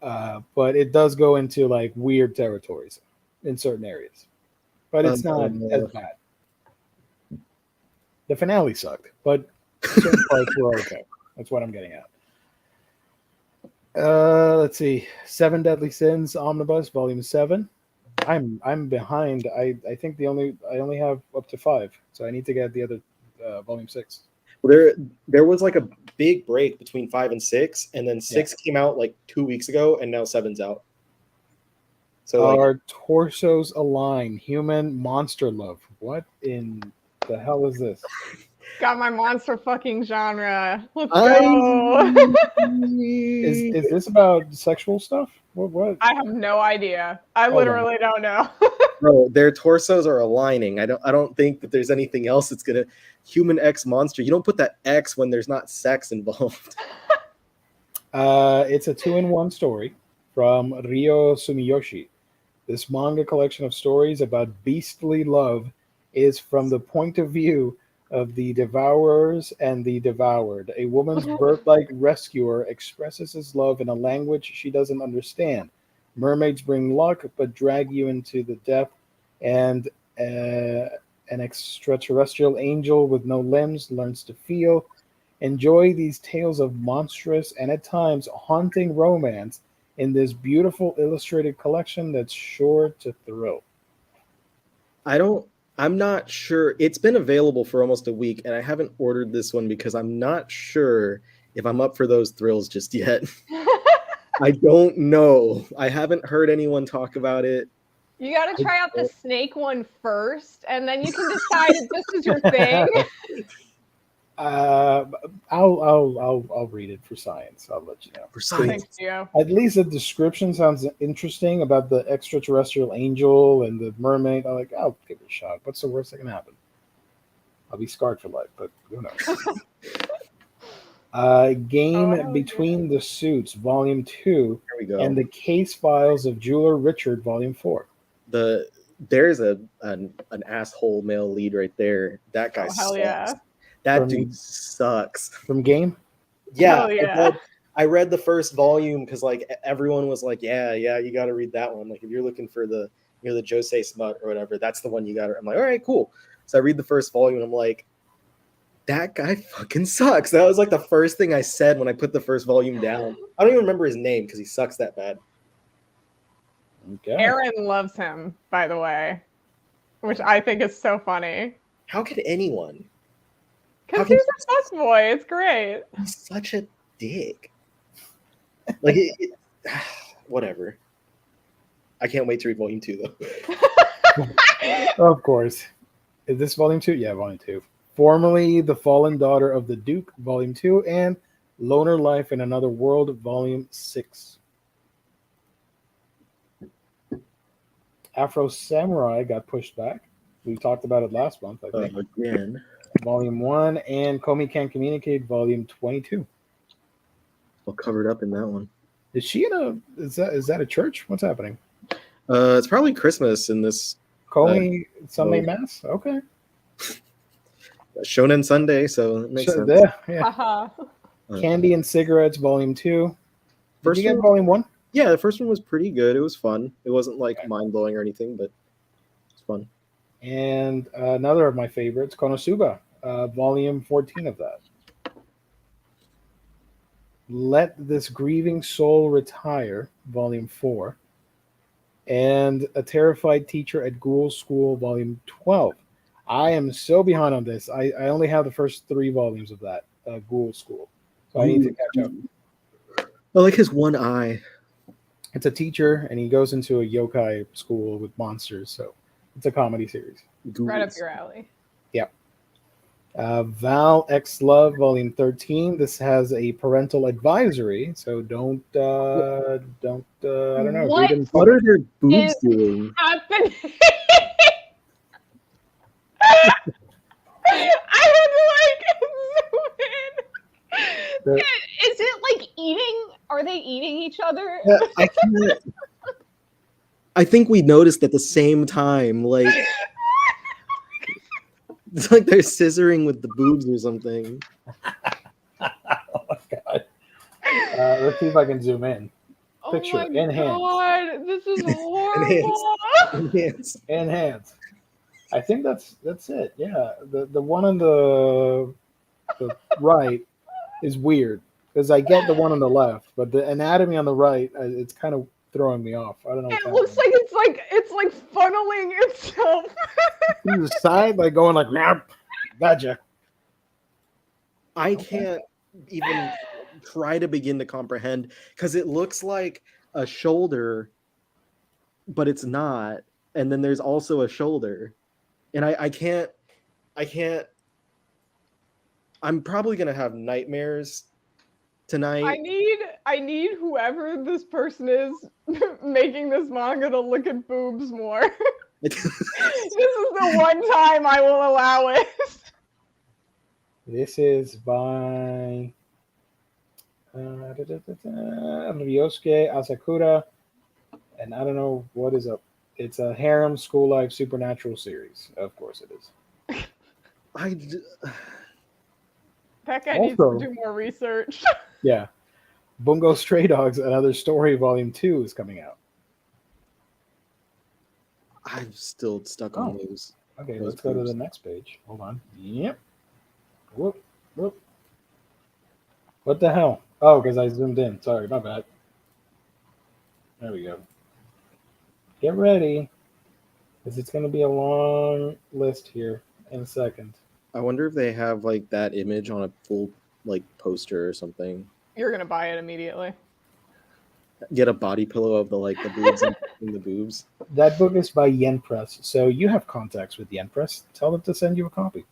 But it does go into, like, weird territories in certain areas. But it's not as bad. The finale sucked, but certain parts were okay. That's what I'm getting at. Let's see. 7 Deadly Sins Omnibus Volume 7. I'm behind. I think I only have up to 5, so I need to get the other Volume 6. Well, there was like a big break between 5 and 6, and then 6 came out like 2 weeks ago, and now 7's out. So like, Our torsos align. Human monster love. What in the hell is this? Got my monster fucking genre. Let's I go. Is this about sexual stuff? What? I have no idea. I Hold on. literally don't know. Bro, their torsos are aligning. I don't think that there's anything else that's gonna human X monster. You don't put that X when there's not sex involved. It's a 2-in-1 story from Ryo Sumiyoshi. This manga collection of stories about beastly love is from the point of view of the devourers and the devoured. A woman's bird-like rescuer expresses his love in a language she doesn't understand. Mermaids bring luck, but drag you into the depth, and an extraterrestrial angel with no limbs learns to feel. Enjoy these tales of monstrous and at times haunting romance in this beautiful illustrated collection that's sure to thrill. I'm not sure. It's been available for almost a week, and I haven't ordered this one because I'm not sure if I'm up for those thrills just yet. I don't know. I haven't heard anyone talk about it. You got to try out the snake one first, and then you can decide if this is your thing. I'll read it for science. I'll let you know. For science. Thanks, Gio. At least the description sounds interesting about the extraterrestrial angel and the mermaid. I'm like, I'll give it a shot. What's the worst that can happen? I'll be scarred for life, but who knows? Game Between the Suits, Volume 2, Here we go. and the Case Files of Jeweler Richard, Volume 4. There's an asshole male lead right there. That guy hell sucks. yeah. That dude sucks. From Game? Yeah, Hell yeah. I read the first volume because like everyone was like, yeah, you got to read that one. Like if you're looking for the Josei smut or whatever, that's the one you got to. I'm like, all right, cool. So I read the first volume and I'm like, that guy fucking sucks. That was like the first thing I said when I put the first volume down. I don't even remember his name because he sucks that bad. Okay. Aaron loves him, by the way, which I think is so funny. How could anyone? Because he's a fuckboy. It's great. He's such a dick. Like, whatever. I can't wait to read volume 2, though. Of course. Is this Volume 2? Yeah, Volume 2. Formerly The Fallen Daughter of the Duke, Volume 2, and Loner Life in Another World, Volume 6. Afro Samurai got pushed back. We talked about it last month, I think. Again. Volume 1, and Komi Can't Communicate, Volume 22. All covered up in that one. Is she in a... Is that a church? What's happening? It's probably Christmas in this Komi Sunday Mass? Okay. Shonen Sunday, so it makes sense. Yeah. Haha. Candy and Cigarettes, Volume 2. Did First you get one- Volume 1? Yeah, the first one was pretty good. It was fun. It wasn't like mind-blowing or anything, but it's fun. And another of my favorites, Konosuba, Volume 14 of that. Let This Grieving Soul Retire, Volume 4. And A Terrified Teacher at Ghoul School, Volume 12. I am so behind on this. I only have the first 3 volumes of that, Ghoul School. So I need to catch up. I like his one eye. It's a teacher, and he goes into a yokai school with monsters. So it's a comedy series. Right up your alley. Val X Love, Volume 13. This has a parental advisory, so don't I don't know. What? read in What are their boobs Is- doing? Happening. I would like zoom in. The- Is it like eating? Are they eating each other? I can't. I think we noticed at the same time. Like it's like they're scissoring with the boobs or something. Oh my god! Let's see if I can zoom in. Picture, oh my enhance. god, this is horrible. Yes. Enhance. I think that's it. Yeah, the one on the right is weird because I get the one on the left, but the anatomy on the right, it's kind of throwing me off. I don't know. It looks like it's like funneling itself. to the side, like going like, nah, gotcha. I can't even try to begin to comprehend because it looks like a shoulder but it's not. And then there's also a shoulder, and I can't. I'm probably gonna have nightmares tonight. I need whoever this person is making this manga to look at boobs more. This is the one time I will allow it. This is by Ryosuke Asakura, and I don't know what is up. It's a harem school life supernatural series. Of course it is. That guy needs to do more research. Yeah. Bungo Stray Dogs, Another Story, Volume 2 is coming out. I'm still stuck on those. Okay, let's go to the next page. Hold on. Yep. Whoop. What the hell? Oh, because I zoomed in. Sorry, my bad. There we go. Get ready, because it's going to be a long list here in a second. I wonder if they have like that image on a full like poster or something. You're gonna buy it immediately. Get a body pillow of the boobs and the boobs. That book is by Yen Press, so you have contacts with Yen Press. Tell them to send you a copy.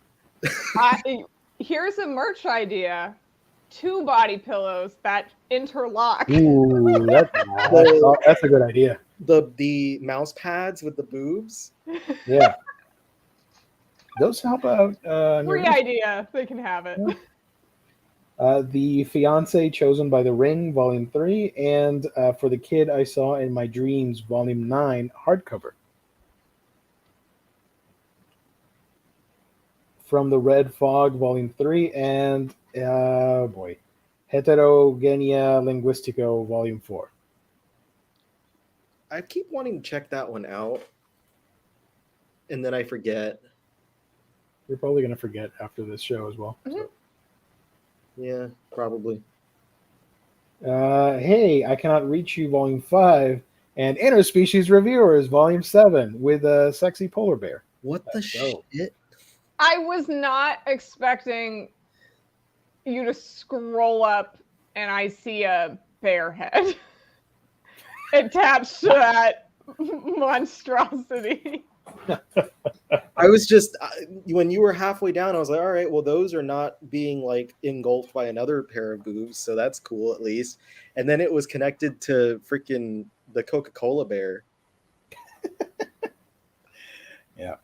Here's a merch idea: 2 body pillows that interlock. Ooh, that's a good idea. The mouse pads with the boobs. Yeah. Those help out. Free idea. They can have it. The Fiancé Chosen by the Ring, Volume 3, and For the Kid I Saw in My Dreams, Volume 9, hardcover. From the Red Fog, Volume 3, and, Heterogenia Linguistico, Volume 4. I keep wanting to check that one out, and then I forget. You're probably going to forget after this show as well. Mm-hmm. So. Yeah, probably. Hey, I Cannot Reach You, Volume 5, and Interspecies Reviewers, Volume 7, with a sexy polar bear. What the shit? I was not expecting you to scroll up and I see a bear head attached to that monstrosity. I was just when you were halfway down, I was like, all right, well, those are not being like engulfed by another pair of boobs, so that's cool at least. And then it was connected to freaking the Coca-Cola bear. Yeah.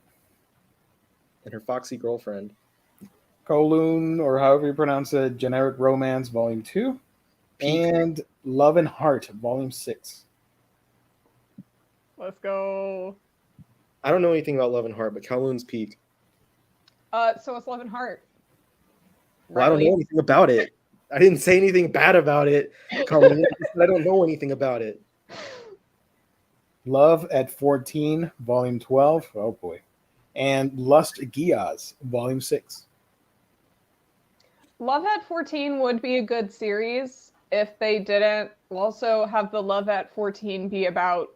And her foxy girlfriend. Kowloon, or however you pronounce it, Generic Romance, Volume 2, and Love and Heart, Volume 6. Let's go. I don't know anything about Love and Heart, but Kowloon's peak. So it's Love and Heart. Well, I don't know anything about it. I didn't say anything bad about it, Kowloon. I don't know anything about it. Love at 14, Volume 12. Oh boy. And Lust Giaz, Volume 6. Love at 14 would be a good series if they didn't also have the Love at 14 be about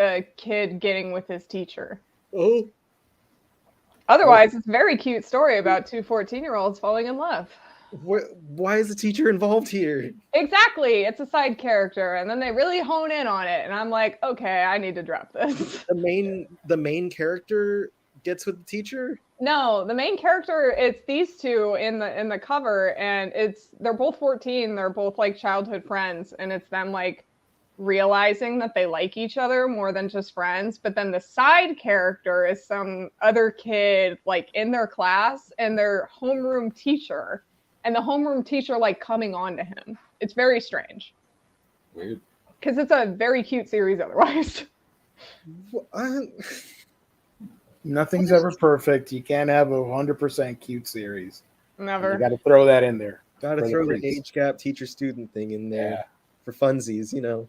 a kid getting with his teacher. Oh. Otherwise, it's a very cute story about 2 14-year-olds falling in love. Why is the teacher involved here? Exactly. It's a side character, and then they really hone in on it, and I'm like, okay, I need to drop this. The main character gets with the teacher? No, the main character, it's these two in the cover, and they're both 14, they're both like childhood friends, and it's them like realizing that they like each other more than just friends. But then the side character is some other kid like in their class and their homeroom teacher, and the homeroom teacher like coming on to him. It's very strange. Weird. Because it's a very cute series otherwise. Nothing's ever perfect. You can't have a 100% cute series. Never. You got to throw that in there. Got to throw the age gap teacher-student thing in there for funsies, you know.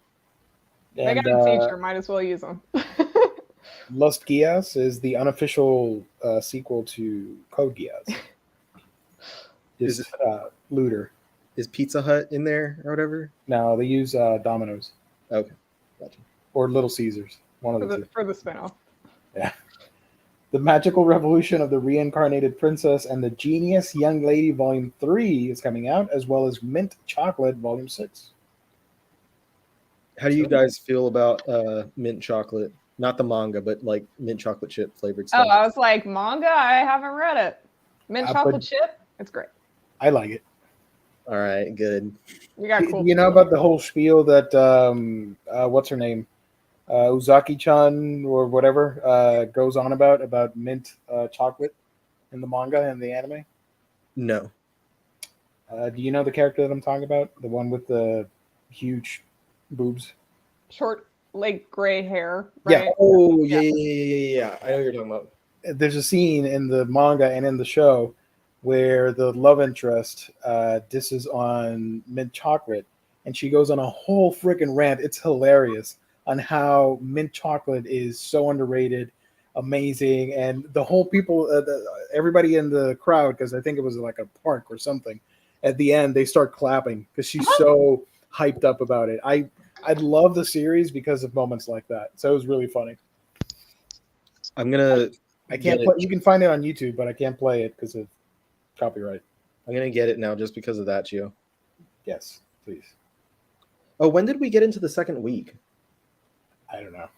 They got a teacher, might as well use them. Lust Giaz is the unofficial sequel to Code Geass. Is it looter? Is Pizza Hut in there or whatever? No, they use Domino's. Okay, gotcha. Or Little Caesars. One of the two. For the spinoff. Yeah. The Magical Revolution of the Reincarnated Princess and the Genius Young Lady Volume 3 is coming out, as well as Mint Chocolate Volume 6. How do you guys feel about mint chocolate? Not the manga, but like mint chocolate chip flavored Oh, stuff. I was like, manga? I haven't read it. Mint chocolate chip? It's great. I like it. All right, good. You got Do cool. you know about the whole spiel that what's her name? Uzaki-chan or whatever goes on about mint chocolate in the manga and the anime? No. Do you know the character that I'm talking about? The one with the huge boobs? Short, like gray hair, right? Yeah. Oh, yeah. I know what you're talking about. There's a scene in the manga and in the show where the love interest disses on mint chocolate, and she goes on a whole freaking rant. It's hilarious on how mint chocolate is so underrated, amazing, and the whole people, everybody in the crowd, because I think it was like a park or something. At the end, they start clapping because she's so hyped up about it. I love the series because of moments like that. So it was really funny. I'm gonna. I can't play. You can find it on YouTube, but I can't play it because of copyright. I'm gonna get it now just because of that, Gio. Yes, please. Oh, when did we get into the second week? I don't know.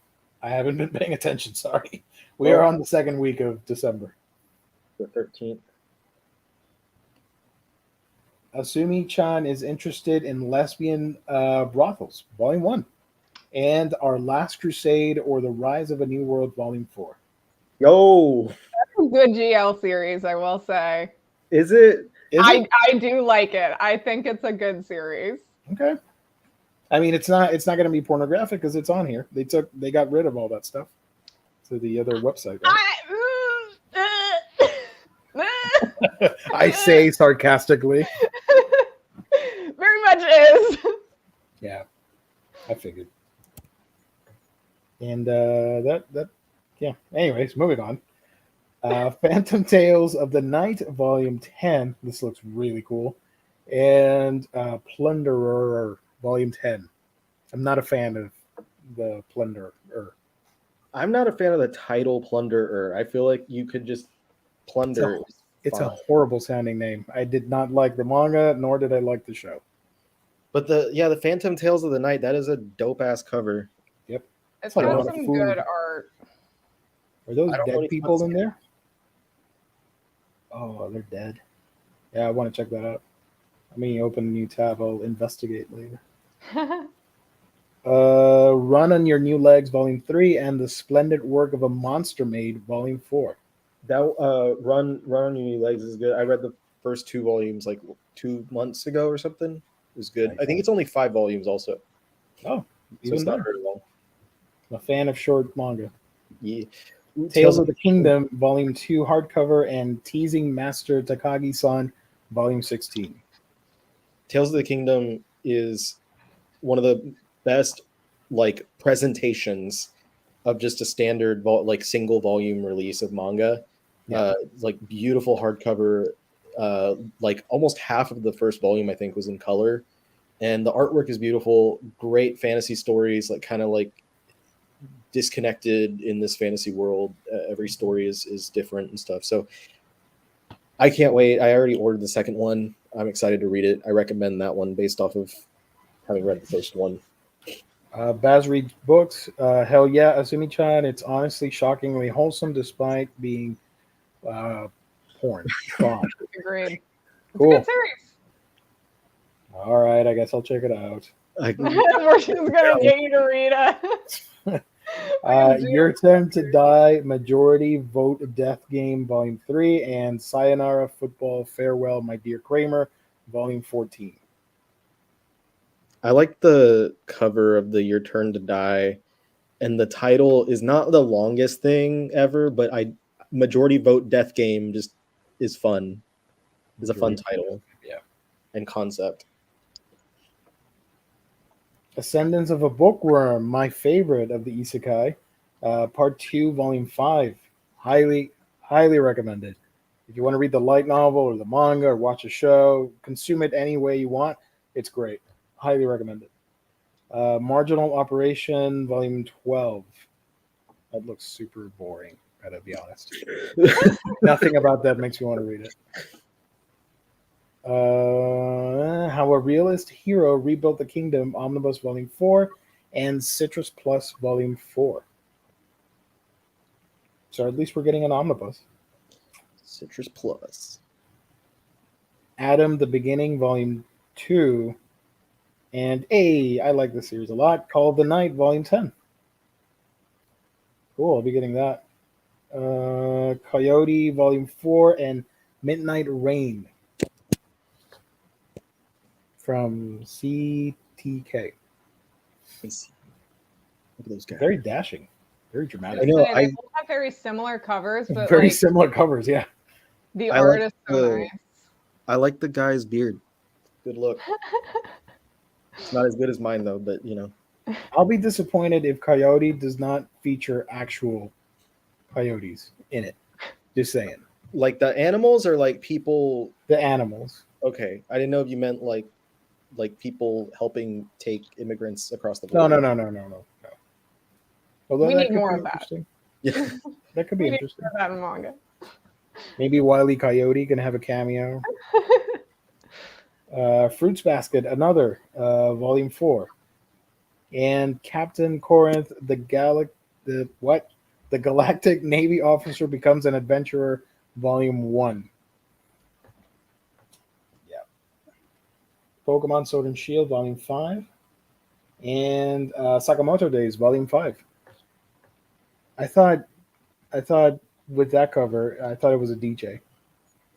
I haven't been paying attention. Sorry. We are on the second week of December. The 13th. Asumi-chan is interested in lesbian brothels, Volume 1, and Our Last Crusade or The Rise of a New World, Volume 4. Yo, That's a good GL series, I will say. is it? I do like it. I think it's a good series. Okay. I mean, it's not going to be pornographic because it's on here. They got rid of all that stuff to the other website. Right? I say sarcastically. Very much is. Yeah, I figured. And yeah. Anyways, moving on. Phantom Tales of the Night, Volume 10. This looks really cool. And Plunderer, Volume 10. I'm not a fan of the Plunderer. I'm not a fan of the title Plunderer. I feel like you could just plunder. It's a horrible sounding name. I did not like the manga, nor did I like the show. But the Phantom Tales of the Night, that is a dope ass cover. Yep. It's got some good art. Are those dead people in there? Oh, they're dead. Yeah, I want to check that out. Let me open a new tab. I'll investigate later. Run on Your New Legs, Volume 3, and The Splendid Work of a Monster Maid, Volume 4. That Run on Your New Legs is good. I read the first 2 volumes like 2 months ago or something. It was good. I think it's only 5 volumes also. Oh, so it's not very long. I'm a fan of short manga. Yeah. Tales of the Kingdom, Volume 2, hardcover, and Teasing Master Takagi-san, Volume 16. Tales of the Kingdom is one of the best like presentations of just a standard like single volume release of manga. Yeah. Like beautiful hardcover. Like almost half of the first volume I think was in color, and the artwork is beautiful. Great fantasy stories, like kind of like disconnected in this fantasy world. Every story is different and stuff. So I can't wait. I already ordered the second one. I'm excited to read it. I recommend that one based off of having read the first one. Baz reads books. Hell yeah, Asumi-chan. It's honestly shockingly wholesome despite being porn. Agreed. Cool. It's a good series. All right, I guess I'll check it out. We're just gonna get you to read it. Your Turn to Die, Majority Vote Death Game, Volume 3, and Sayonara Football Farewell, My Dear Kramer, Volume 14. I like the cover of the Your Turn to Die, and the title is not the longest thing ever, but Majority Vote Death Game just is fun. It's a fun title. Yeah. And concept. Ascendance of a Bookworm, my favorite of the isekai, Part 2, Volume 5. Highly, highly recommended. If you want to read the light novel or the manga or watch a show, consume it any way you want, it's great. Highly recommended. Marginal Operation, Volume 12. That looks super boring, gotta be honest. Nothing about that makes me want to read it. How a Realist Hero Rebuilt the Kingdom, Omnibus Volume 4, and Citrus Plus Volume 4. So at least we're getting an omnibus. Citrus Plus. Adam, The Beginning, Volume 2. And I like this series a lot. Call of the Night, Volume 10. Cool, I'll be getting that. Coyote, Volume 4, and Midnight Rain from CTK. Look at those guys. Very dashing, very dramatic. I know. They both have very similar covers, but Very like, similar covers, yeah. the I art like is so the- nice. I like the guy's beard. Good look. It's not as good as mine though, but you know. I'll be disappointed if Coyote does not feature actual coyotes in it. Just saying. Like the animals or like people. The animals. Okay, I didn't know if you meant like people helping take immigrants across the No, border. no. Although We that need could more be of that. interesting. Yeah. That could be We need interesting. more of that in manga. Maybe Wile E. Coyote can have a cameo. Fruits Basket, another Volume 4, and Captain Corinth, the Galactic Navy officer becomes an adventurer, Volume 1. Yeah. Pokemon Sword and Shield, Volume 5, and Sakamoto Days, Volume 5. I thought with that cover, I thought it was a DJ.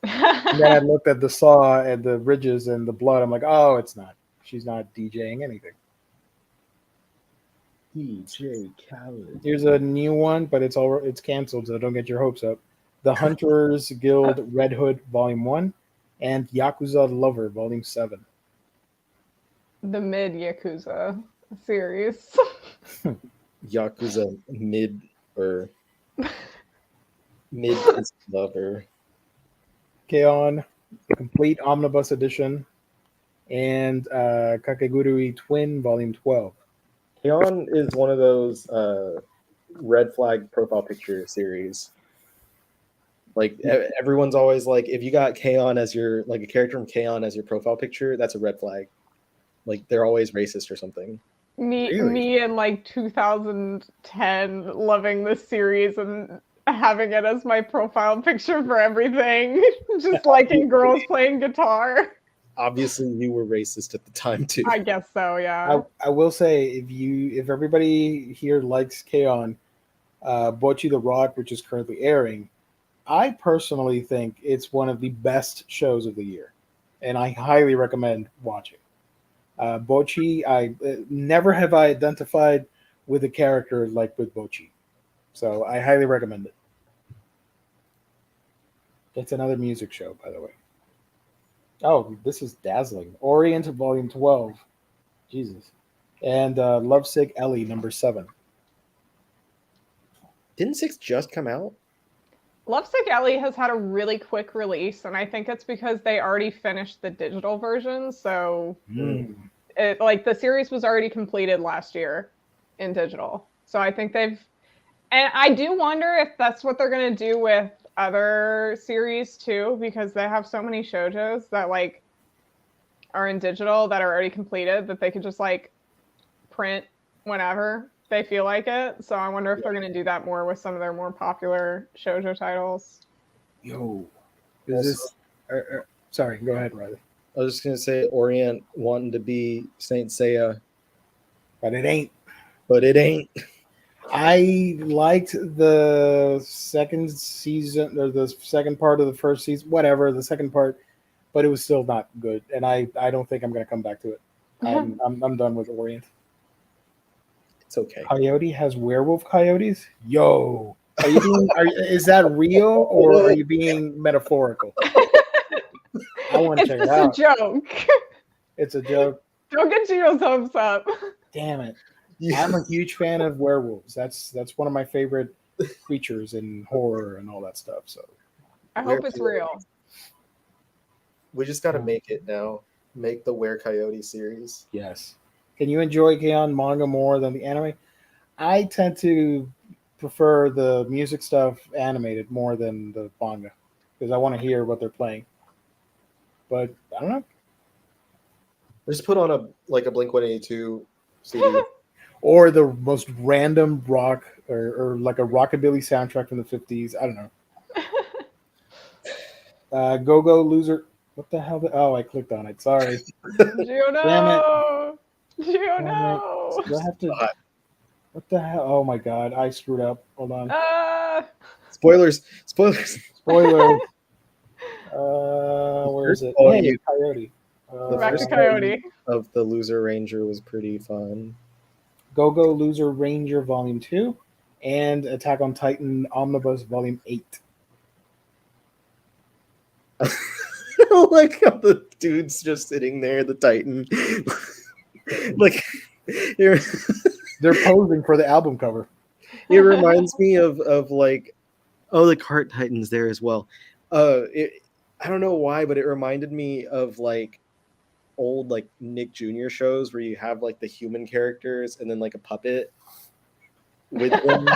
And then I looked at the saw and the ridges and the blood. I'm like, oh, it's not. She's not DJing anything. DJ Khaled. Here's a new one, but it's canceled, so don't get your hopes up. The Hunters Guild Red Hood Volume 1 and Yakuza Lover Volume 7. The mid Yakuza series. Yakuza mid lover. Keon, Complete Omnibus Edition, and Kakegurui Twin Volume 12. Keon is one of those red flag profile picture series. Like everyone's always like, if you got Keon as your like a character from Keon as your profile picture, that's a red flag. Like they're always racist or something. Me in like 2010 loving this series and having it as my profile picture for everything. Just liking girls playing guitar. Obviously, you were racist at the time too. I guess so, yeah. I will say, if everybody here likes Keon, Bocchi the Rock, which is currently airing, I personally think it's one of the best shows of the year, and I highly recommend watching. Bocchi, I never have I identified with a character like with Bocchi, so I highly recommend it. It's another music show, by the way. Oh, this is dazzling. Orient Volume 12. Jesus. And Lovesick Ellie, number 7. Didn't 6 just come out? Lovesick Ellie has had a really quick release, and I think it's because they already finished the digital version. So, the series was already completed last year in digital. So I think and I do wonder if that's what they're going to do with other series too, because they have so many shoujos that like are in digital that are already completed that they could just like print whenever they feel like it. So I wonder if they're going to do that more with some of their more popular shoujo titles. Yo, is this? Sorry, go ahead, Riley. I was just gonna say Orient wanting to be Saint Seiya, But it ain't. but it ain't. I liked the second season or the second part of the first season, whatever the second part, but it was still not good, and I don't think I'm going to come back to it. I'm done with Orient. It's okay. Coyote has werewolf coyotes. Yo, is that real or are you being metaphorical? I want to check it out. It's a joke. It's a joke. Don't get Gio's hopes up. Damn it. I'm a huge fan of werewolves. That's one of my favorite creatures in horror and all that stuff. So I hope it's real. We just got to make it now. Make the Were Coyote series. yes. Can you enjoy K-On! Manga more than the anime? I tend to prefer the music stuff animated more than the manga because I want to hear what they're playing. But I don't know. Just put on a Blink-182 CD. or the most random rock or like a rockabilly soundtrack from the 50s. I don't know. Go Go Loser. What the hell? Oh, I clicked on it. Sorry. Gio, Damn it. no. Gio, Damn it. no. Do I have to? What the hell? Oh my god, I screwed up. Hold on. Spoilers. Spoiler. Where is it? Oh, Hey, Coyote. Back to first Coyote. of the Loser Ranger was pretty fun. Go Go Loser Ranger Volume 2 and Attack on Titan Omnibus Volume 8. I like how the dude's just sitting there, the Titan. Like, they're posing for the album cover. It reminds me of like, oh, the Cart Titan's there as well. I don't know why, but it reminded me of like old like Nick Jr. shows where you have like the human characters and then like a puppet with them.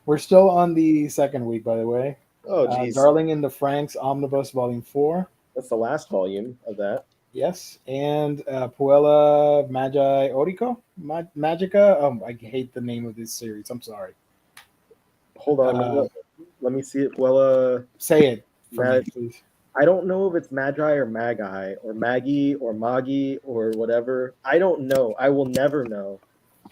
We're still on the second week, by the way. Oh, geez. Darling in the Franxx Omnibus Volume 4. That's the last volume of that. Yes, and Puella Magi Oriko? Magica? I hate the name of this series. I'm sorry. Hold on. Let me see it. Puella. Say it for me, please. I don't know if it's Magi or Magi or Maggie or Magi or whatever. I don't know. I will never know.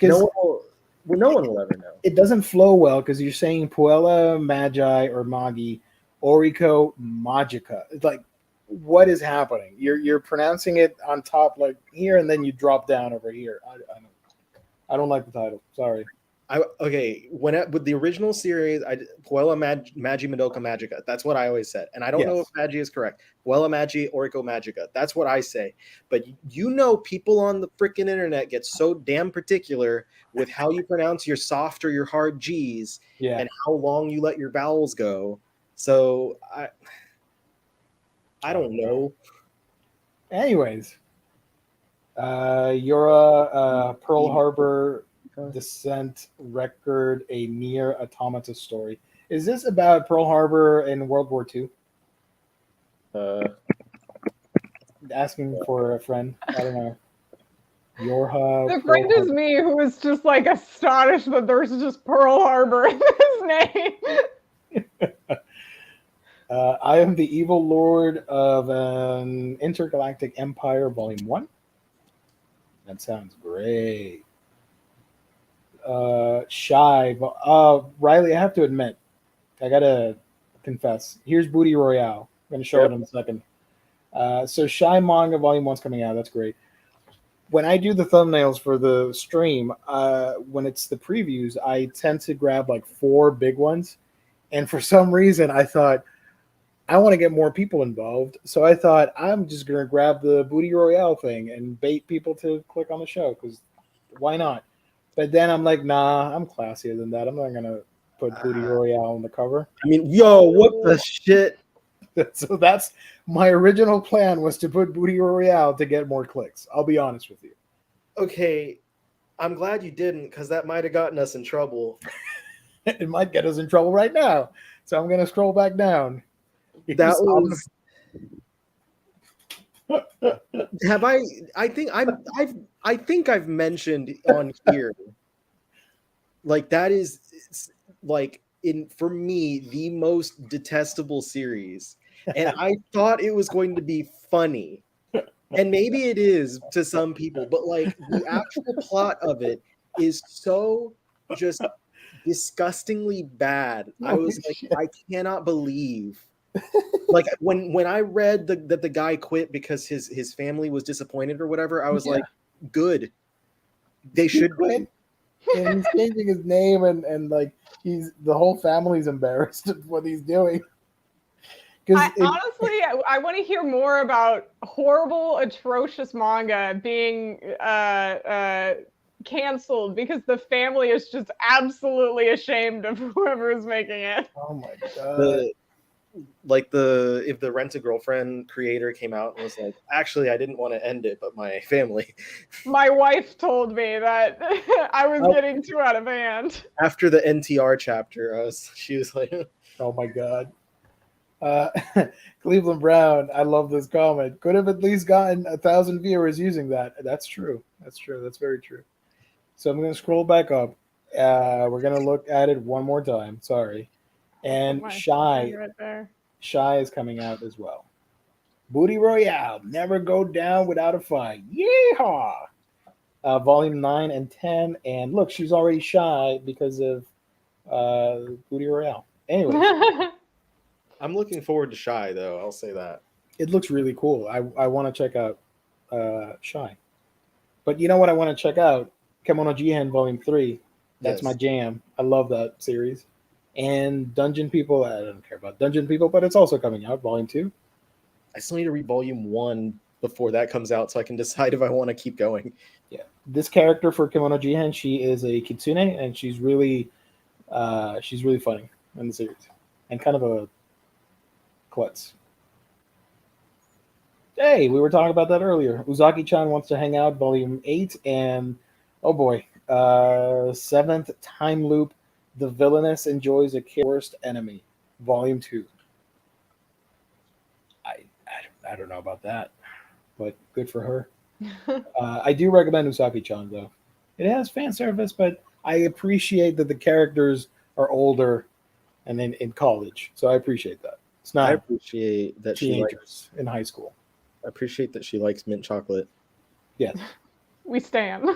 No one will ever know. It doesn't flow well because you're saying Puella Magi or Magi Oriko Magica. It's like, what is happening? You're pronouncing it on top like here, and then you drop down over here. I don't like the title. Sorry. With the original series, Puella Magi Madoka Magica. That's what I always said, and I don't know if Magi is correct. Puella Magi Oriko Magica. That's what I say. But people on the freaking internet get so damn particular with how you pronounce your soft or your hard G's, and how long you let your vowels go. So I don't know. Anyways, Yura Pearl Harbor Descent Record, a Near Automata story. Is this about Pearl Harbor in World War II? Asking for a friend. I don't know. The friend is me, who was just like astonished that there's just Pearl Harbor in his name. I am the evil lord of an intergalactic empire, Volume 1. That sounds great. Shy. Riley, I have to admit, I gotta confess. Here's Booty Royale. I'm gonna show it in a second. So Shy Manga Volume 1's coming out. That's great. When I do the thumbnails for the stream, when it's the previews, I tend to grab like 4 big ones. And for some reason, I thought, I want to get more people involved. So I thought, I'm just going to grab the Booty Royale thing and bait people to click on the show, because why not? But then I'm like, nah, I'm classier than that. I'm not going to put Booty Royale on the cover. I mean, what the shit? So that's my original plan, was to put Booty Royale to get more clicks. I'll be honest with you. Okay, I'm glad you didn't, because that might have gotten us in trouble. It might get us in trouble right now. So I'm going to scroll back down. That was. I think I've mentioned on here, like, that is like, for me, the most detestable series. And I thought it was going to be funny. And maybe it is to some people, but like, the actual plot of it is so just disgustingly bad. I was like, I cannot believe. Like, when I read that the guy quit because his family was disappointed or whatever, I was like, good. They should quit. And he's changing his name, and like, the whole family's embarrassed at what he's doing. Honestly, I want to hear more about horrible, atrocious manga being canceled because the family is just absolutely ashamed of whoever is making it. Oh my god. If the Rent a Girlfriend creator came out and was like, actually, I didn't want to end it, but my family. My wife told me that I was getting too out of hand. After the NTR chapter, she was like, oh my god. Uh, Cleveland Brown, I love this comment. Could have at least gotten 1,000 viewers using that. That's true. That's true. That's very true. So I'm going to scroll back up. We're going to look at it one more time. Sorry. And My Shy, finger right there. Shy is coming out as well. Booty Royale, never go down without a fight. Yeehaw! Volume 9 and 10. And look, she's already shy because of Booty Royale. Anyway, I'm looking forward to Shy though. I'll say that. it looks really cool. I want to check out Shy. But you know what I want to check out? Kemono Jihen Volume 3. That's Yes. my jam. I love that series. And Dungeon People, I don't care about Dungeon People, but it's also coming out, Volume 2. I still need to read volume 1 before that comes out so I can decide if I want to keep going. Yeah. This character for Kemono Jihen, she is a kitsune, and she's really funny in the series. And kind of a klutz. Hey, we were talking about that earlier. Uzaki-chan wants to hang out, Volume 8, and oh boy, 7th Time Loop, The Villainess Enjoys a Worst Enemy, Volume 2. I don't know about that, but good for her. I do recommend Usaki-chan, though. It has fan service, but I appreciate that the characters are older and in college, so I appreciate that. It's I not appreciate that she likes. teenagers in high school. I appreciate that she likes mint chocolate. Yes. We stand.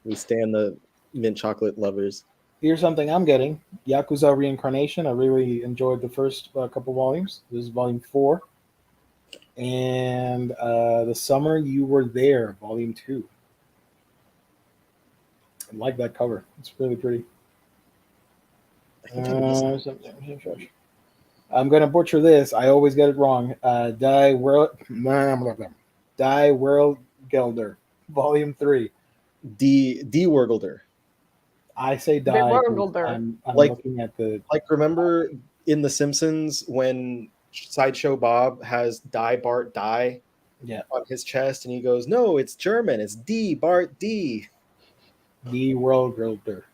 We stand the mint chocolate lovers. Here's something I'm getting. Yakuza Reincarnation. I really enjoyed the first couple volumes. This is volume 4. And The Summer You Were There, volume 2. I like that cover. It's really pretty. I think I missed I'm going to butcher this. I always get it wrong. Die World Gelder, volume 3. D Wurgelder. I say Die. Wurgelder. I'm Like- looking at the... Like, remember in The Simpsons when Sideshow Bob has Die Bart Die Yeah. on his chest and he goes, no, it's German. It's D Bart D. The World Builder,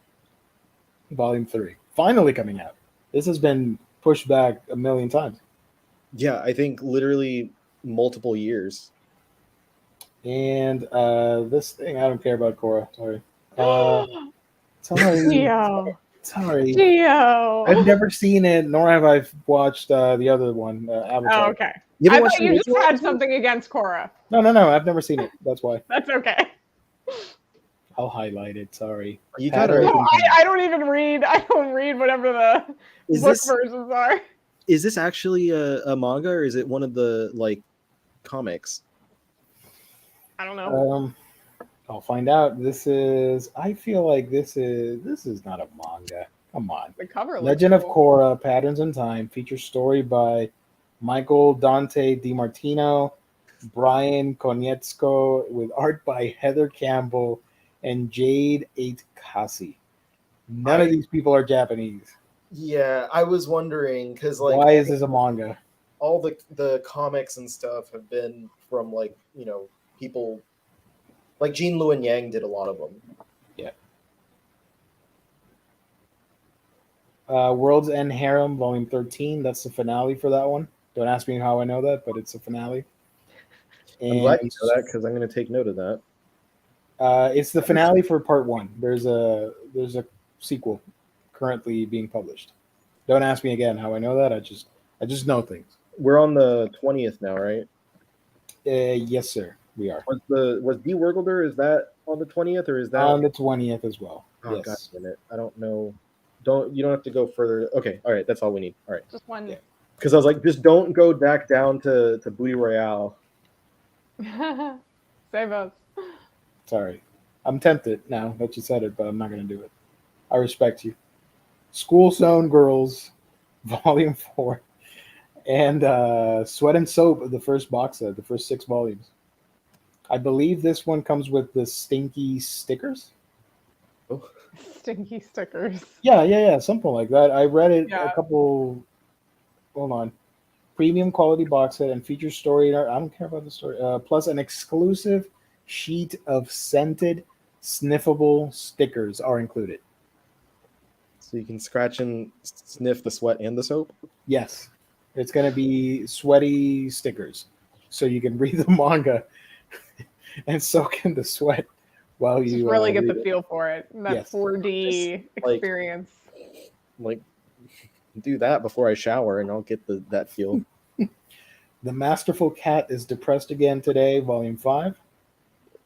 Volume 3. Finally coming out. This has been pushed back a million times. Yeah, I think literally multiple years. And this thing, I don't care about Korra. Sorry. Sorry. Gio. Sorry. Gio. I've never seen it, nor have I watched the other one, Avatar. Oh, okay. You I ever thought watched you the just original had Avatar? something against Korra. No, I've never seen it. That's why. That's okay. I'll highlight it. Sorry. You Pattern. gotta. No, I don't even read. I don't read whatever the Is book this versions are. is this actually a manga or is it one of the like comics? I don't know. I'll find out. I feel like this is not a manga. Come on. The cover looks Legend of cool. Korra, Patterns in Time, features story by Michael Dante DiMartino, Brian Konietzko, with art by Heather Campbell and Jade 8 Kasi. None of these people are Japanese. Yeah, I was wondering because like Why is this a manga? all the comics and stuff have been from like people like Gene Luen Yang did a lot of them. World's End Harem, Volume 13. That's the finale for that one. Don't ask me how I know that, but it's a finale. I'm glad you know that because I'm going to take note of that. It's the finale for part 1. There's a sequel currently being published. Don't ask me again how I know that. I just know things. We're on the 20th now, right? Yes, sir. We are Was D Wurgelder, is that on the 20th or is that on the 20th as well. Oh, Yes. God damn it. I don't know. You don't have to go further. Okay, all right, that's all we need. All right. Just one. Yeah. Because I was like, just don't go back down to Booty Royale. Save us. Sorry. I'm tempted now that you said it, but I'm not going to do it. I respect you. School Zone Girls, Volume 4, and Sweat and Soap, the first box set, the first 6 volumes. I believe this one comes with the stinky stickers. Oh. Stinky stickers. Yeah, something like that. I read it Yeah. a couple. Hold on. Premium quality box set and features story. I don't care about the story. Plus an exclusive sheet of scented, sniffable stickers are included. So you can scratch and sniff the sweat and the soap? Yes. It's going to be sweaty stickers, so you can read the manga and soak in the sweat while Just you really get the read it. feel for it. That Yes. 4D Like- experience. Like, do that before I shower, and I'll get that feel. The Masterful Cat is depressed again today, Volume 5.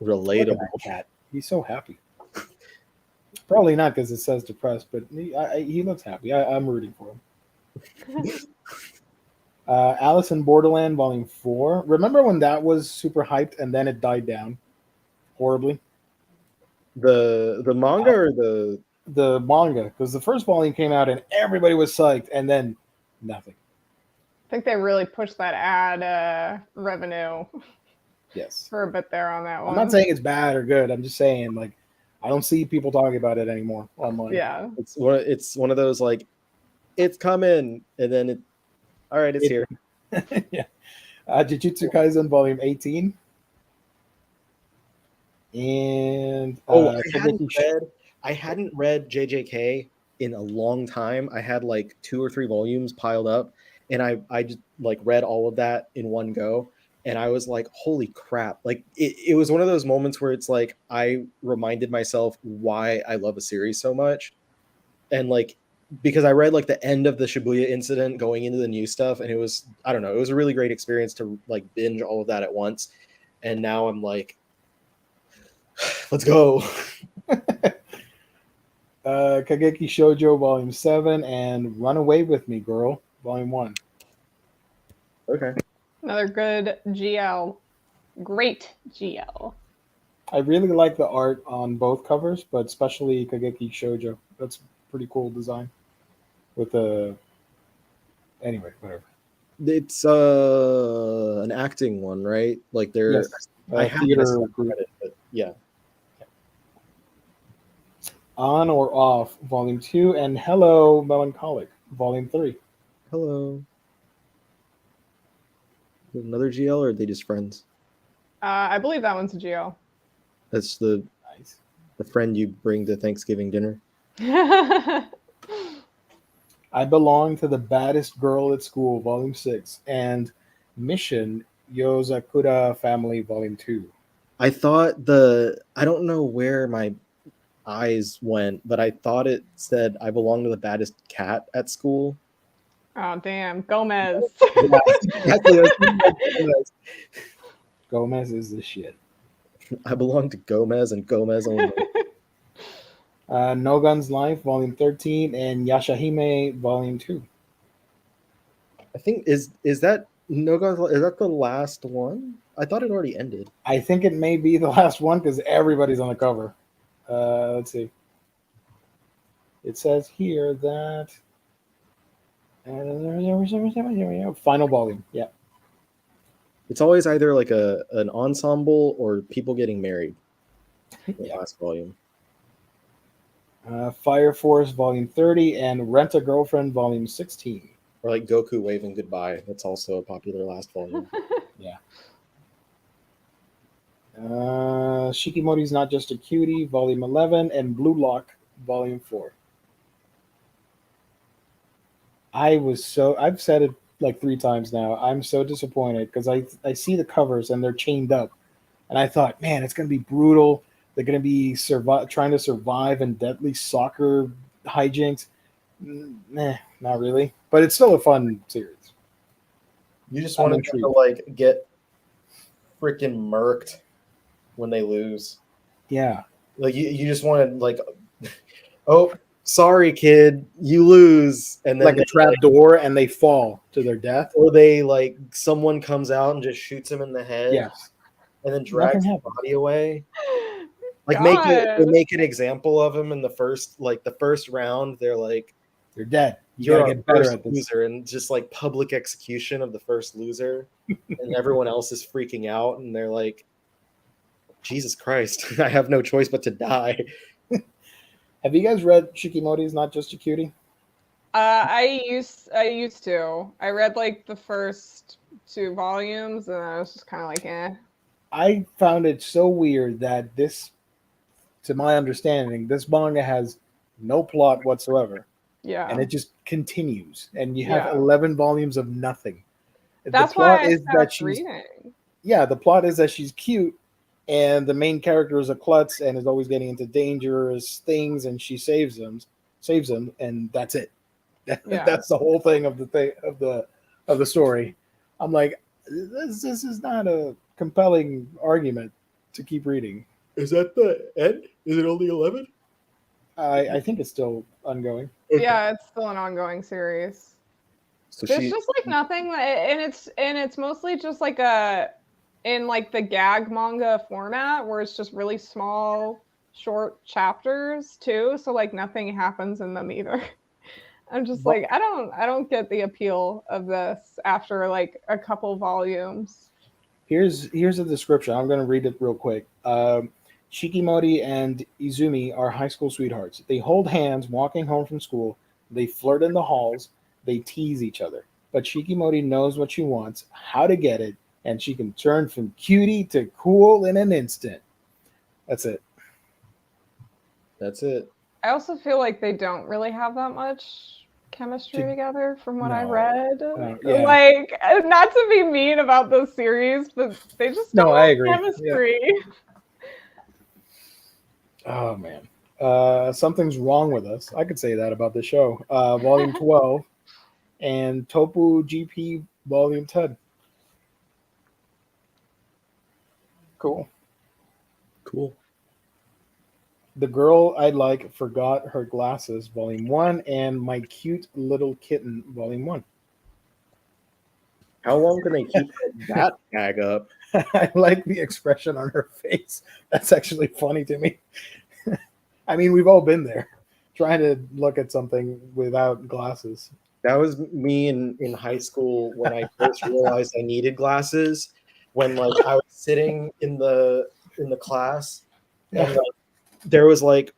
Look at Relatable. that cat. He's so happy. Probably not because it says depressed, but he looks happy. I'm rooting for him. Alice in Borderland Volume 4. Remember when that was super hyped and then it died down horribly? The manga or The manga, because the first volume came out and everybody was psyched, and then nothing. I think they really pushed that ad revenue Yes. for a bit there on that one. I'm not saying it's bad or good. I'm just saying, like, I don't see people talking about it anymore online. Yeah. it's one of those like, it's coming, and then all right, it's here. Yeah. Jujutsu Kaisen Volume 18. And I hadn't read JJK in a long time. I had like 2 or 3 volumes piled up, and I just like read all of that in one go, and I was like, holy crap. Like it was one of those moments where it's like I reminded myself why I love a series so much. And like, because I read like the end of the Shibuya incident going into the new stuff, and it was, I don't know, it was a really great experience to like binge all of that at once. And now I'm like, let's go. Kageki Shoujo Volume 7 and Run Away With Me, Girl Volume 1. Okay. Another good GL. Great GL. I really like the art on both covers, but especially Kageki Shoujo. That's pretty cool design. With the anyway, whatever. It's an acting one, right? Like they're Yes. I have Theater this group. credit, but yeah. On or Off Volume 2 and Hello Melancholic Volume 3. Hello. Another GL, or are they just friends? I believe that one's a GL. That's the Nice. friend you bring to Thanksgiving dinner. I Belong to the Baddest Girl at School Volume 6 and Mission Yozakura Family Volume 2. I thought I don't know where my eyes went, but I thought it said I belong to the baddest cat at school. Oh, damn. Gomez. Yeah, exactly. Gomez is the shit. I belong to Gomez and Gomez only. No Guns Life Volume 13 and Yashahime Volume 2. I think is that No Guns? Is that the last one? I thought it already ended. I think it may be the last one because everybody's on the cover. Let's see. It says here that final volume. Yeah. It's always either like an ensemble or people getting married. The Yeah. last volume. Fire Force Volume 30 and Rent a Girlfriend Volume 16. Or like Goku waving goodbye. That's also a popular last volume. Yeah. Shikimori's Not Just a Cutie Volume 11 and Blue Lock Volume 4. I've said it like 3 times now. I'm so disappointed because I see the covers and they're chained up. And I thought, man, it's going to be brutal. They're going to be trying to survive in deadly soccer hijinks. Nah, not really. But it's still a fun series. You just I'm wanted them to intrigued. like get freaking murked when they lose. Yeah. Like you just wanted like, oh, sorry, kid, you lose, and then Like a trap door and they fall to their death. or they like someone comes out and just shoots him in the head, Yes. and then drags Nothing the happens. body away. Like God. they make an example of him in the first round. They're like, They're dead. You you're gotta a get better first at this. loser, and just like public execution of the first loser, and everyone else is freaking out, and they're like, Jesus Christ, I have no choice but to die. Have you guys read Shikimori's Not Just a Cutie? I used to. I read like the first 2 volumes, and I was just kind of like, eh. I found it so weird that this, to my understanding, this manga has no plot whatsoever. Yeah. And it just continues. And you have Yeah. 11 volumes of nothing. That's the plot why I is that stopped she's reading. yeah, the plot is that she's cute and the main character is a klutz and is always getting into dangerous things and she saves him, and that's it. Yeah. That's the whole thing of the story. I'm like, this is not a compelling argument to keep reading. Is that the end? Is it only 11? I think it's still ongoing. Yeah, it's still an ongoing series. So There's just like nothing, and it's mostly just like in like the gag manga format where it's just really small, short chapters too. So like nothing happens in them either. I'm just like, I don't get the appeal of this after like a couple volumes. Here's a description. I'm going to read it real quick. Shikimori and Izumi are high school sweethearts. They hold hands walking home from school. They flirt in the halls. They tease each other. But Shikimori knows what she wants, how to get it, and she can turn from cutie to cool in an instant. That's it. That's it. I also feel like they don't really have that much chemistry together from what I read. Yeah. Like, not to be mean about this series, but they just don't I have agree. chemistry. Yeah. Oh man. Something's wrong with us. I could say that about the show. Volume 12 and Topu GP Volume 10. Cool. The Girl I Like Forgot Her Glasses, Volume 1, and My Cute Little Kitten, Volume 1. How long can they keep that tag up? I like the expression on her face. That's actually funny to me. I mean, we've all been there, trying to look at something without glasses. That was me in high school when I first realized I needed glasses. When like I was sitting in the class, and like, there was like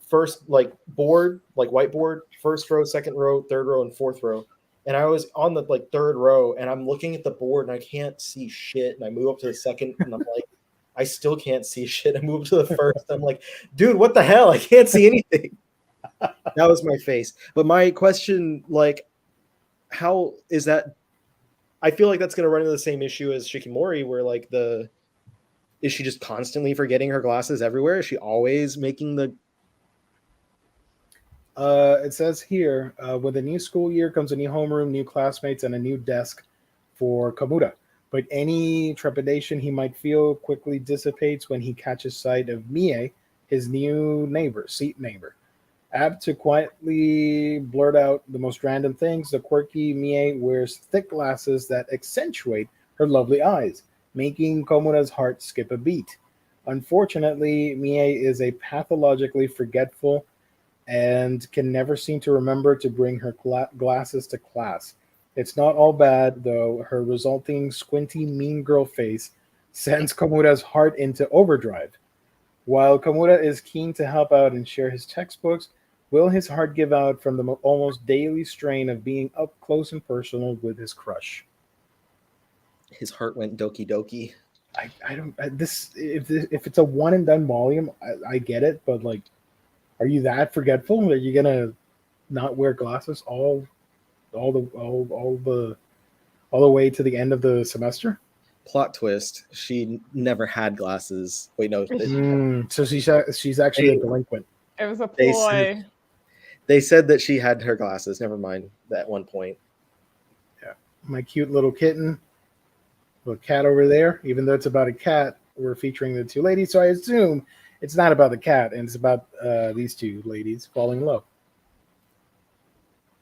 first like board, like whiteboard, first row, second row, third row, and fourth row. And I was on the like third row, and I'm looking at the board, and I can't see shit. And I move up to the second, and I'm like, I still can't see shit. I move to the first. I'm like, dude, what the hell? I can't see anything. That was my face. But my question, like, how is that? I feel like that's going to run into the same issue as Shikimori, where like is she just constantly forgetting her glasses everywhere? Is she always making the? It says here, with a new school year comes a new homeroom, new classmates, and a new desk for Kamura. But any trepidation he might feel quickly dissipates when he catches sight of Mie, his new seat neighbor. Apt to quietly blurt out the most random things, the quirky Mie wears thick glasses that accentuate her lovely eyes, making Komura's heart skip a beat. Unfortunately, Mie is a pathologically forgetful and can never seem to remember to bring her glasses to class. It's not all bad, though. Her resulting squinty mean girl face sends Komura's heart into overdrive. While Komura is keen to help out and share his textbooks, will his heart give out from the almost daily strain of being up close and personal with his crush? His heart went doki doki. I don't. If it's a one and done volume, I get it, but like, are you that forgetful? Are you gonna not wear glasses all the way to the end of the semester? Plot twist: she never had glasses. Wait, no. So she's actually a delinquent. It was a ploy. They said that she had her glasses. Never mind. At one point. Yeah, My Cute Little Kitten. Little cat over there. Even though it's about a cat, we're featuring the two ladies, so I assume it's not about the cat, and it's about these two ladies falling in love.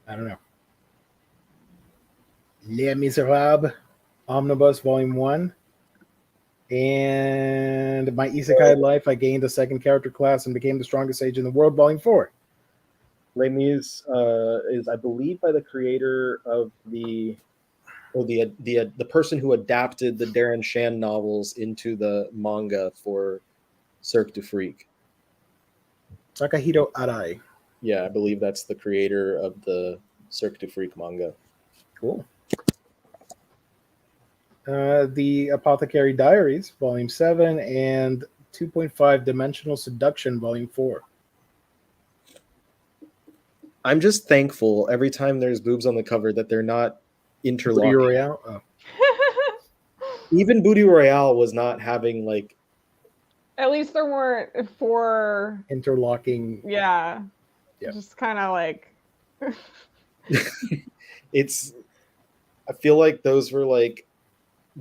I don't know. Les Miserables, Omnibus Volume 1. And My Isekai Life, I gained a second character class and became the strongest sage in the world, Volume 4. Les Mis is, I believe, by the creator of the person who adapted the Darren Shan novels into the manga for Cirque du Freak. Takahiro Arai. Yeah, I believe that's the creator of the Cirque du Freak manga. Cool. The Apothecary Diaries, Volume 7, and 2.5 Dimensional Seduction, Volume 4. I'm just thankful every time there's boobs on the cover that they're not interlocking. Booty Royale? Oh. Even Booty Royale was not having like. At least there weren't 4 interlocking. Yeah. Yeah. Just kind of like. I feel like those were like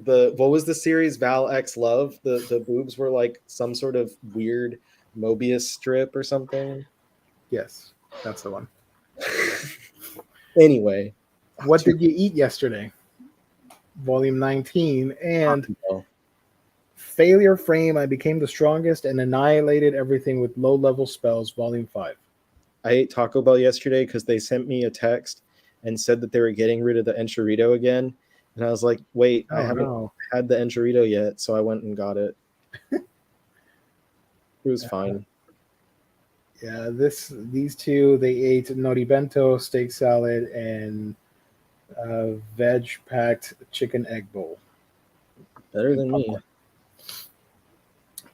what was the series Val X Love? The boobs were like some sort of weird Mobius strip or something. Yes, that's the one. Anyway, what did you eat yesterday? Volume 19 and Failure Frame. I became the strongest and annihilated everything with low-level spells. Volume 5. I ate Taco Bell yesterday because they sent me a text and said that they were getting rid of the enchilada again. And I was like, wait, I haven't had the enchilada yet. So I went and got it. It was fine. Yeah, these two, they ate nori bento, steak salad, and veg-packed chicken egg bowl. Better than me.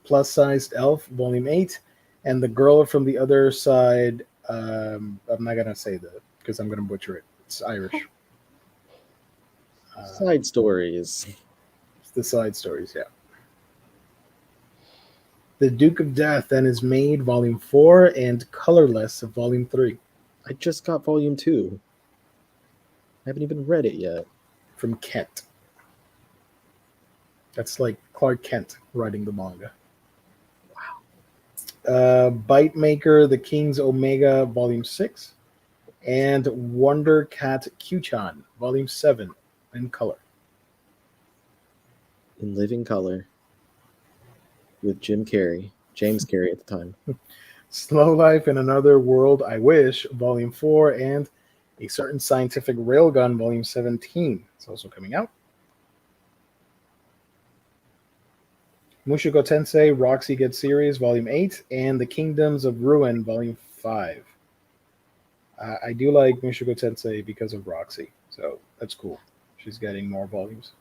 Plus-sized elf, volume 8, and the girl from the other side. I'm not gonna say that because I'm gonna butcher it. It's Irish. Side stories. It's the side stories, yeah. The Duke of Death and His Maid, Volume 4, and Colorless of Volume 3. I just got Volume 2. I haven't even read it yet. From Kent. That's like Clark Kent writing the manga. Wow. Bite Maker, The King's Omega, Volume 6. And Wonder Cat Q-chan, Volume 7, in color. In living color. With James Carrey at the time. Slow Life in Another World, I Wish, Volume 4, and A Certain Scientific Railgun, Volume 17. It's also coming out. Mushoku Tensei, Roxy Gets Serious, Volume 8, and The Kingdoms of Ruin, Volume 5. I do like Mushoku Tensei because of Roxy, so that's cool. She's getting more volumes.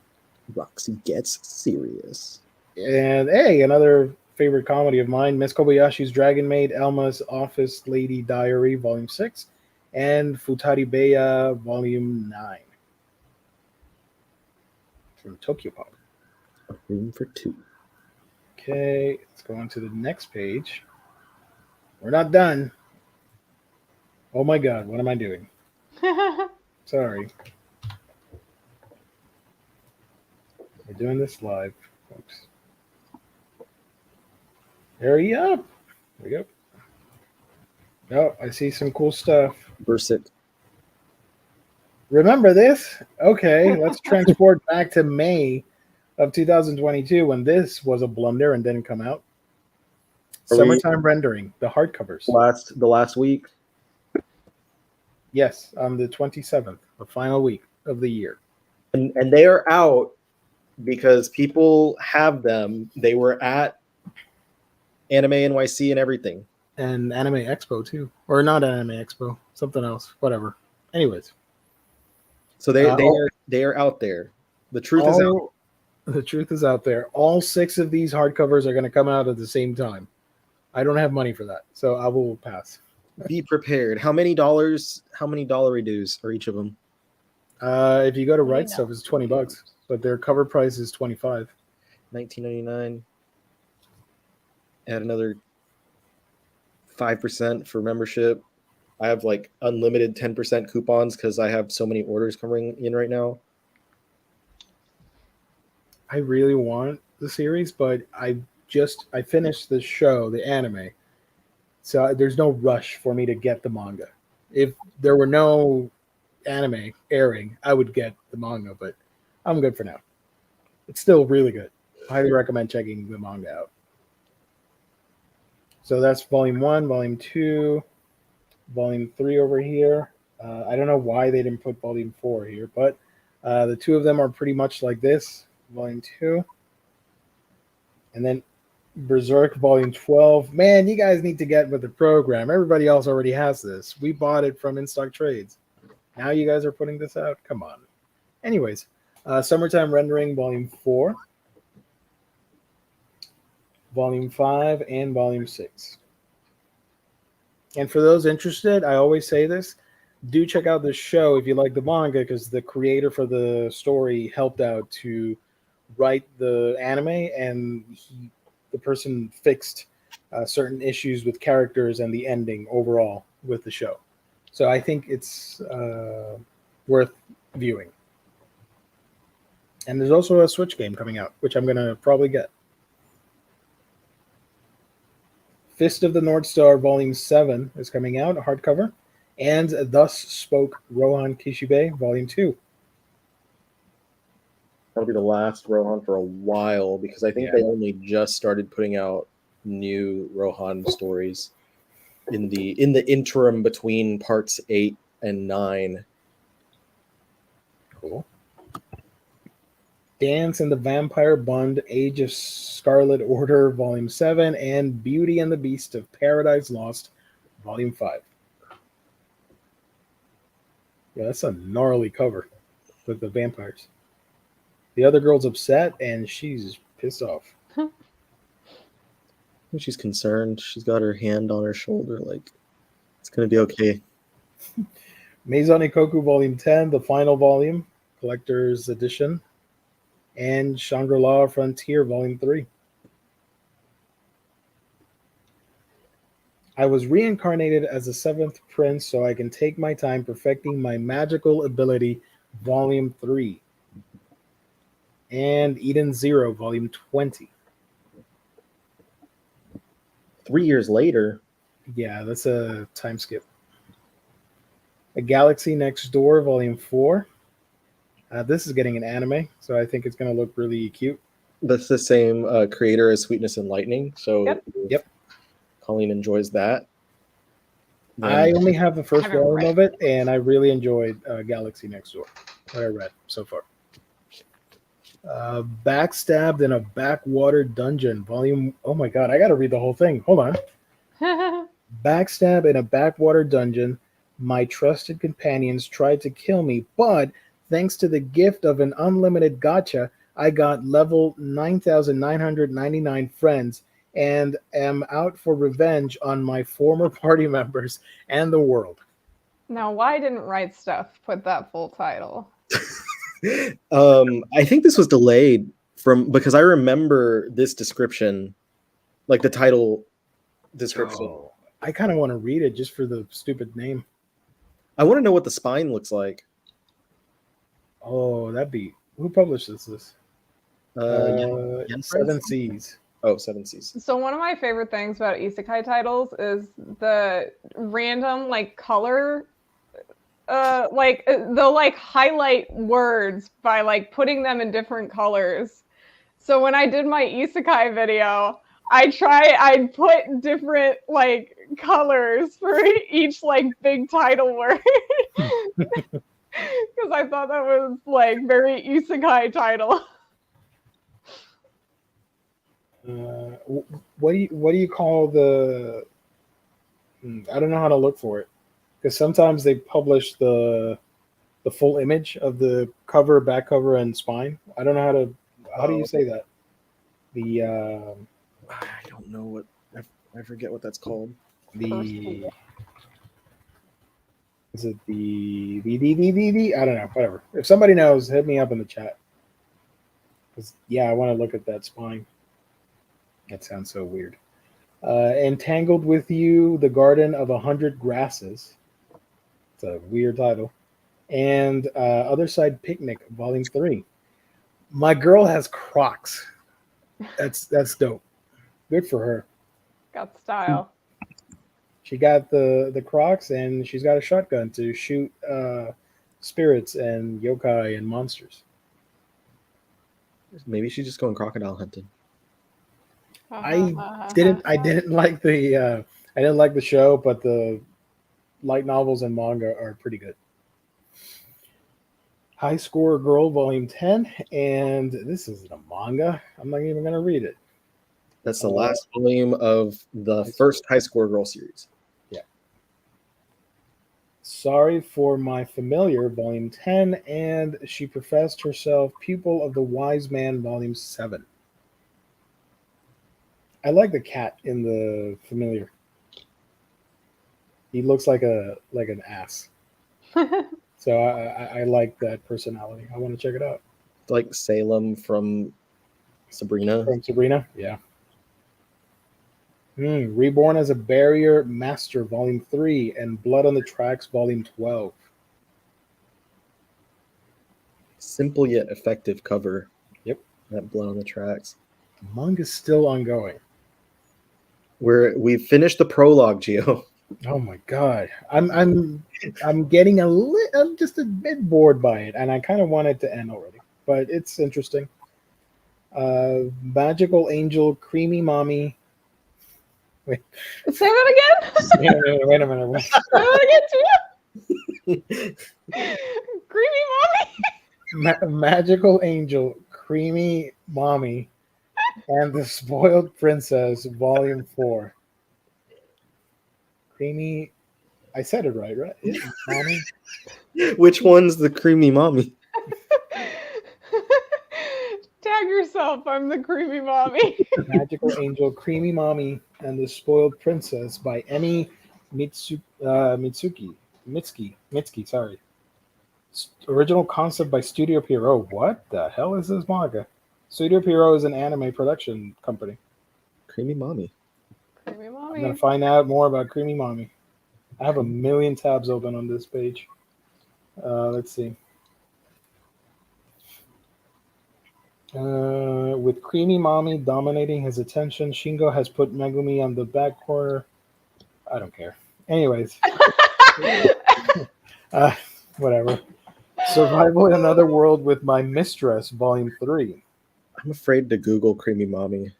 Roxy Gets Serious. And hey, another favorite comedy of mine, Miss Kobayashi's Dragon Maid, Elma's Office Lady Diary, Volume 6, and Futaribeya, Volume 9. From Tokyo Pop. A Room for Two. Okay, let's go on to the next page. We're not done. Oh my god, what am I doing? Sorry. We're doing this live, folks. Hurry up. There we go. Oh, I see some cool stuff. Berserk. Remember this? Okay, let's transport back to May of 2022 when this was a blunder and didn't come out. Summertime Rendering, the hardcovers. The last week? Yes, on the 27th, the final week of the year. And they are out because people have them. They were at Anime NYC and everything. And Anime Expo too. Or not Anime Expo, something else, whatever. Anyways. So they are out there. The truth is out. The truth is out there. All 6 of these hardcovers are going to come out at the same time. I don't have money for that, so I will pass. Be prepared. How many dollar dues are each of them? If you go to Right Stuff, it's $20, but their cover price is $25. $19.99. Add another 5% for membership. I have like unlimited 10% coupons because I have so many orders coming in right now. I really want the series, but I finished the show, the anime. So there's no rush for me to get the manga. If there were no anime airing, I would get the manga, but I'm good for now. It's still really good. Highly recommend checking the manga out. So that's Volume 1, Volume 2, Volume 3 over here. I don't know why they didn't put Volume 4 here, but the 2 of them are pretty much like this. Volume 2. And then Berserk Volume 12. Man, you guys need to get with the program. Everybody else already has this. We bought it from In Stock Trades. Now you guys are putting this out? Come on. Anyways, Summertime Rendering Volume 4. Volume 5 and Volume 6. And for those interested, I always say this: do check out this show if you like the manga, because the creator for the story helped out to write the anime, and the person fixed certain issues with characters and the ending overall with the show. So I think it's worth viewing. And there's also a Switch game coming out, which I'm going to probably get. Fist of the North Star Volume 7 is coming out, a hardcover. And Thus Spoke Rohan Kishibe Volume 2. That'll be the last Rohan for a while, because I think they only just started putting out new Rohan stories in the interim between parts 8 and 9. Cool. Dance and the Vampire Bund, Age of Scarlet Order, Volume 7, and Beauty and the Beast of Paradise Lost, Volume 5. Yeah, that's a gnarly cover with the vampires. The other girl's upset, and she's pissed off. She's concerned. She's got her hand on her shoulder, like, it's going to be okay. Maison Ikoku Volume 10, the final volume, Collector's Edition, and Shangri-La Frontier Volume 3. I was reincarnated as a 7th prince so I can take my time perfecting my magical ability, Volume 3. And Eden Zero, Volume 20. 3 years later. Yeah, that's a time skip. A Galaxy Next Door, Volume 4. This is getting an anime, so I think it's going to look really cute. That's the same creator as Sweetness and Lightning, so Yep. Colleen enjoys that. I only have the first volume of it, and I really enjoyed Galaxy Next Door, what I read so far. Backstabbed in a Backwater Dungeon, volume... Oh my god, I gotta read the whole thing. Hold on. Backstab in a Backwater Dungeon. My trusted companions tried to kill me, but thanks to the gift of an unlimited gacha, I got level 9,999 friends and am out for revenge on my former party members and the world. Now, why didn't Right Stuff put that full title? I think this was delayed because I remember this description, like the title description. Oh, I kind of want to read it just for the stupid name. I want to know what the spine looks like. Oh, that'd be... Who publishes this? Seven Seas. Oh, Seven Seas. So one of my favorite things about isekai titles is the random like color, they'll like highlight words by like putting them in different colors. So when I did my isekai video, I'd put different like colors for each like big title word. Because I thought that was like very isekai title. What do you call the? I don't know how to look for it, because sometimes they publish the full image of the cover, back cover, and spine. I don't know how do you say that? The I don't know what I forget what that's called. Is it the I don't know. Whatever. If somebody knows, hit me up in the chat. Because I want to look at that spine. That sounds so weird. Entangled with You, The Garden of 100 Grasses. It's a weird title. And Other Side Picnic, Volume 3. My girl has Crocs. That's dope. Good for her. Got style. She got the Crocs, and she's got a shotgun to shoot spirits and yokai and monsters. Maybe she's just going crocodile hunting. I didn't like the show, but the light novels and manga are pretty good. High Score Girl Volume 10, and this isn't a manga. I'm not even going to read it. That's the last volume of the first High Score Girl series. Yeah. Sorry for My Familiar, Volume 10, and She Professed Herself Pupil of the Wise Man, Volume 7. I like the cat in the Familiar. He looks like an ass. So I like that personality. I want to check it out. Like Salem from Sabrina. From Sabrina, yeah. Reborn as a Barrier Master, Volume 3, and Blood on the Tracks, Volume 12. Simple yet effective cover. Yep. That Blood on the Tracks. Manga's still ongoing. We've finished the prologue, Gio. Oh my god, I'm getting I'm just a bit bored by it, and I kind of want it to end already. But it's interesting. Magical Angel, Creamy Mommy. Wait. Say that again. Wait a minute. Say that again too. Creamy mommy. Magical Angel, Creamy Mommy, and the Spoiled Princess, Volume 4. Creamy, I said it right? Yeah, mommy. Which one's the creamy mommy? Tag yourself. I'm the creamy mommy. Magical Angel, Creamy Mommy, and the Spoiled Princess by Emi Mitsuki. Sorry. Original concept by Studio Pierrot. What the hell is this manga? Studio Pierrot is an anime production company. Creamy mommy. Creamy I'm mommy. gonna find out more about Creamy Mommy. I have a million tabs open on this page. Let's see. With Creamy Mommy dominating his attention, Shingo has put Megumi on the back corner. I don't care. Anyways. Whatever. Survival in Another World with My Mistress, Volume 3. I'm afraid to Google creamy mommy.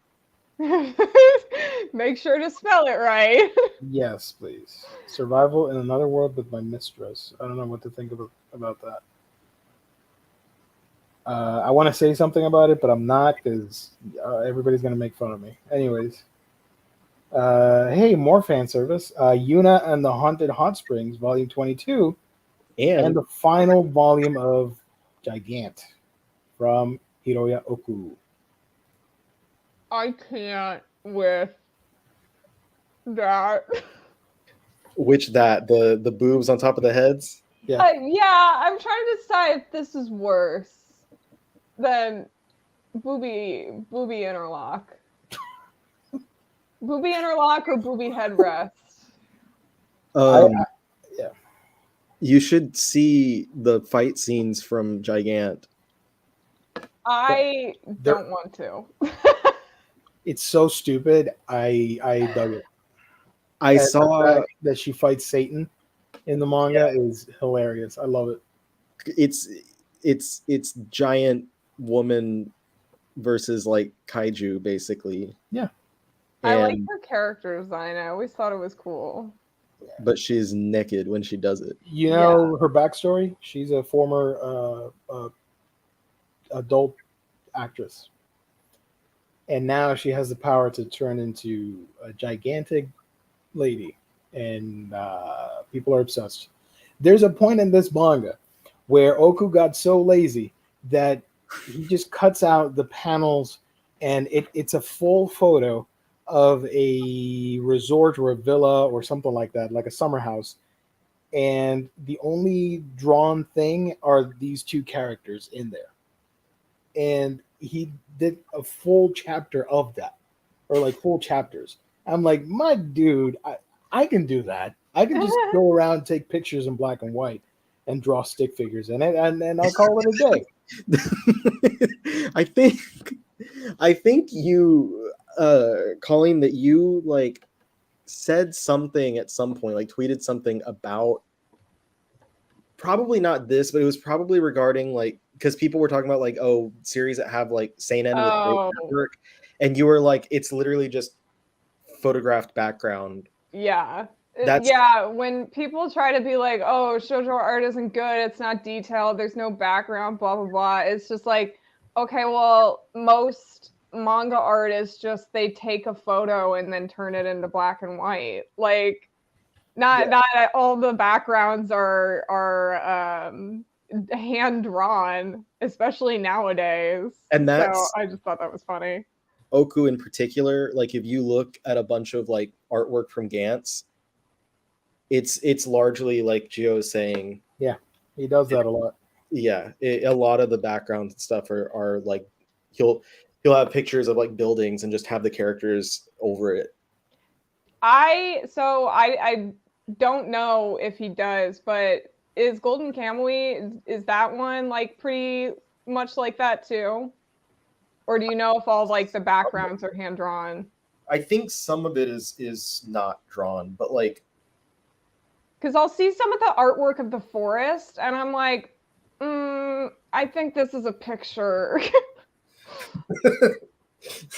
Make sure to spell it right. Yes, please. Survival in Another World with My Mistress. I don't know what to think about that. I want to say something about it, but I'm not because everybody's going to make fun of me. Anyways. Hey, more fan service. Yuna and the Haunted Hot Springs, Volume 22. And the final volume of Gigant from Hiroya Oku. I can't with that. Which the boobs on top of the heads? Yeah. I'm trying to decide if this is worse than booby interlock. Booby interlock or booby headrest? Yeah. You should see the fight scenes from Gigant. I don't want to. It's so stupid. I dug it. I saw that she fights Satan in the manga is hilarious. I love it. It's giant woman versus like kaiju basically. Yeah. I like her character design. I always thought it was cool. But she's naked when she does it. You know her backstory? She's a former adult actress. And now she has the power to turn into a gigantic lady. And people are obsessed. There's a point in this manga where Oku got so lazy that he just cuts out the panels and it's a full photo of a resort or a villa or something like that, like a summer house. And the only drawn thing are these two characters in there. And he did a full chapter of that, or like full chapters. I'm like, my dude, I can do that. I can just go around, take pictures in black and white and draw stick figures in it, and I'll call it a day. I think you Colleen, that you like said something at some point, like tweeted something about probably not this, but it was probably regarding like because people were talking about like series that have like seinen with great work, and you were like, it's literally just photographed background. Yeah. When people try to be like, oh, shoujo art isn't good, it's not detailed, there's no background, blah blah blah, it's just like, okay, well, most manga art is just they take a photo and then turn it into black and white. Like not all the backgrounds are hand drawn, especially nowadays. And that's so I just thought that was funny. Oku in particular, like if you look at a bunch of like artwork from Gantz, it's largely like Gio's saying. Yeah, he does that a lot. Yeah, a lot of the backgrounds and stuff are like he'll have pictures of like buildings and just have the characters over it. I don't know if he does, but is Golden Kamuy, is that one like pretty much like that too? Or do you know if all like the backgrounds are hand drawn? I think some of it is not drawn, but like because I'll see some of the artwork of the forest and I'm like, I think this is a picture.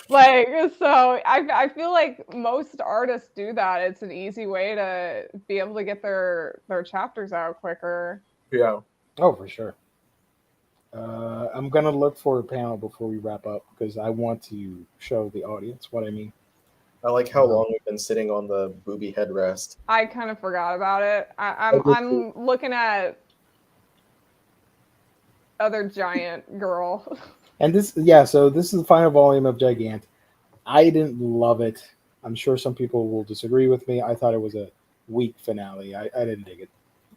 Like, so I feel like most artists do that. It's an easy way to be able to get their chapters out quicker. Yeah. Oh, for sure. I'm gonna look for a panel before we wrap up because I want to show the audience what I mean. I like how long we've been sitting on the booby headrest. I kind of forgot about it. I'm looking at other giant girl. And so this is the final volume of Gigant. I didn't love it. I'm sure some people will disagree with me. I thought it was a weak finale. I didn't dig it.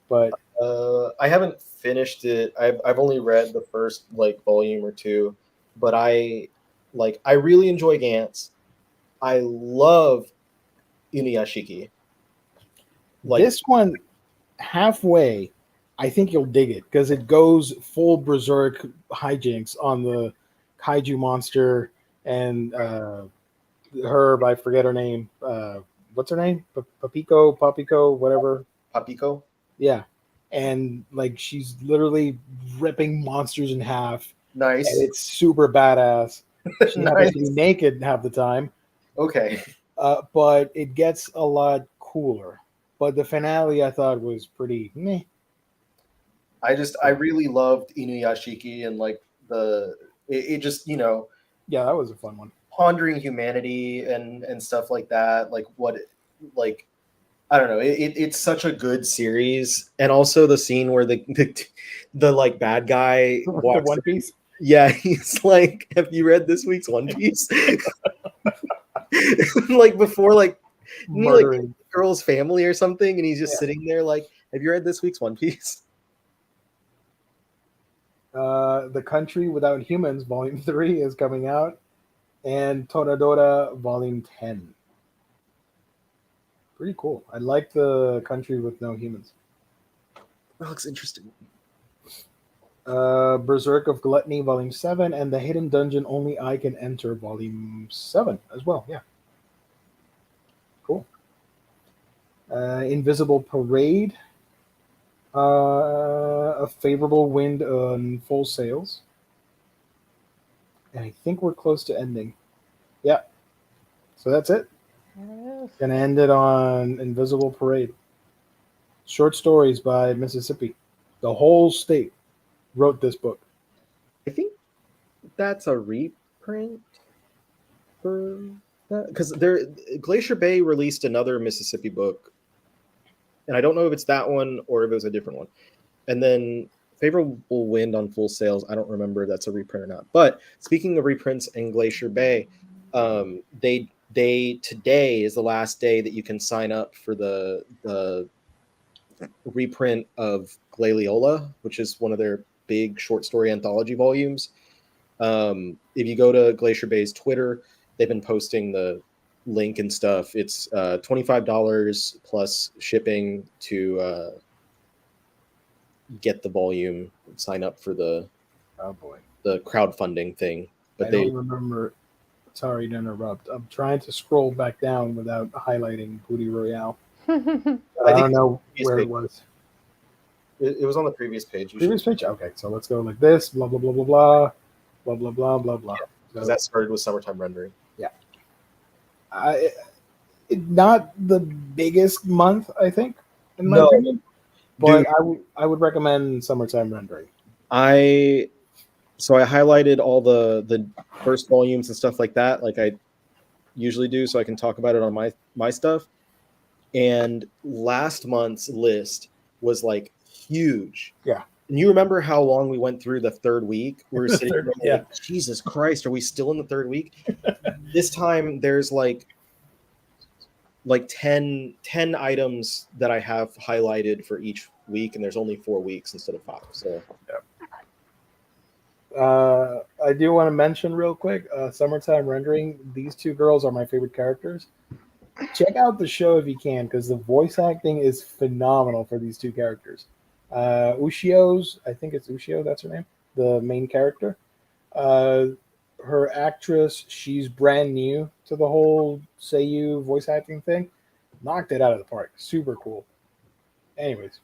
But I haven't finished it. I've only read the first like volume or two, but I really enjoy Gantz. I love Inuyashiki. Like this one, halfway, I think you'll dig it because it goes full berserk hijinks on the kaiju monster and herb. I forget her name. What's her name? Papiko, whatever. Papiko. Yeah, and like she's literally ripping monsters in half. Nice. And it's super badass. She happens to be naked half the time. Okay. But it gets a lot cooler. But the finale I thought was pretty meh. I really loved Inuyashiki and like it just, you know. Yeah, that was a fun one. Pondering humanity and stuff like that. Like what, like, I don't know. It's such a good series. And also the scene where the like bad guy walks. One Piece? Yeah, he's like, have you read this week's One Piece? Like before, like, like girl's family or something, and he's just sitting there like, have you read this week's One Piece? The Country Without Humans, Volume 3 is coming out, and Toradora, Volume 10. Pretty cool. I like the Country with No Humans. That looks interesting. Berserk of Gluttony, Volume 7, and The Hidden Dungeon Only I Can Enter, Volume 7 as well. Yeah. Cool. Invisible Parade. A Favorable Wind on Full Sails. And I think we're close to ending. Yeah. So that's it. Gonna end it on Invisible Parade. Short stories by Mississippi. The whole state wrote this book. I think that's a reprint for that because Glacier Bay released another Mississippi book, and I don't know if it's that one or if it was a different one. And then Favorable Wind on Full Sails, I don't remember if that's a reprint or not. But speaking of reprints in Glacier Bay, they today is the last day that you can sign up for the reprint of Glailiola, which is one of their big short story anthology volumes. If you go to Glacier Bay's Twitter, they've been posting the link and stuff. It's $25 plus shipping to get the volume, sign up for the crowdfunding thing. But I don't remember. Sorry to interrupt. I'm trying to scroll back down without highlighting Booty Royale. I don't know where it was. It was on the previous page. Previous page? Okay, so let's go like this. Blah, blah, blah, blah, blah. Blah, blah, blah, blah, blah. Because that started with Summertime Rendering. Yeah. Not the biggest month, I think, in my opinion. But I would recommend Summertime Rendering. So I highlighted all the first volumes and stuff like that, like I usually do, so I can talk about it on my stuff. And last month's list was like huge. Yeah. And you remember how long we went through the third week? We were sitting there like, Jesus Christ, are we still in the third week? This time there's like like 10 items that I have highlighted for each week, and there's only 4 weeks instead of 5. So I do want to mention real quick, Summertime Rendering. These two girls are my favorite characters. Check out the show if you can, because the voice acting is phenomenal for these two characters. Ushio's, I think it's Ushio, that's her name, the main character. Her actress, she's brand new to the whole Seiyu voice acting thing. Knocked it out of the park. Super cool. Anyways,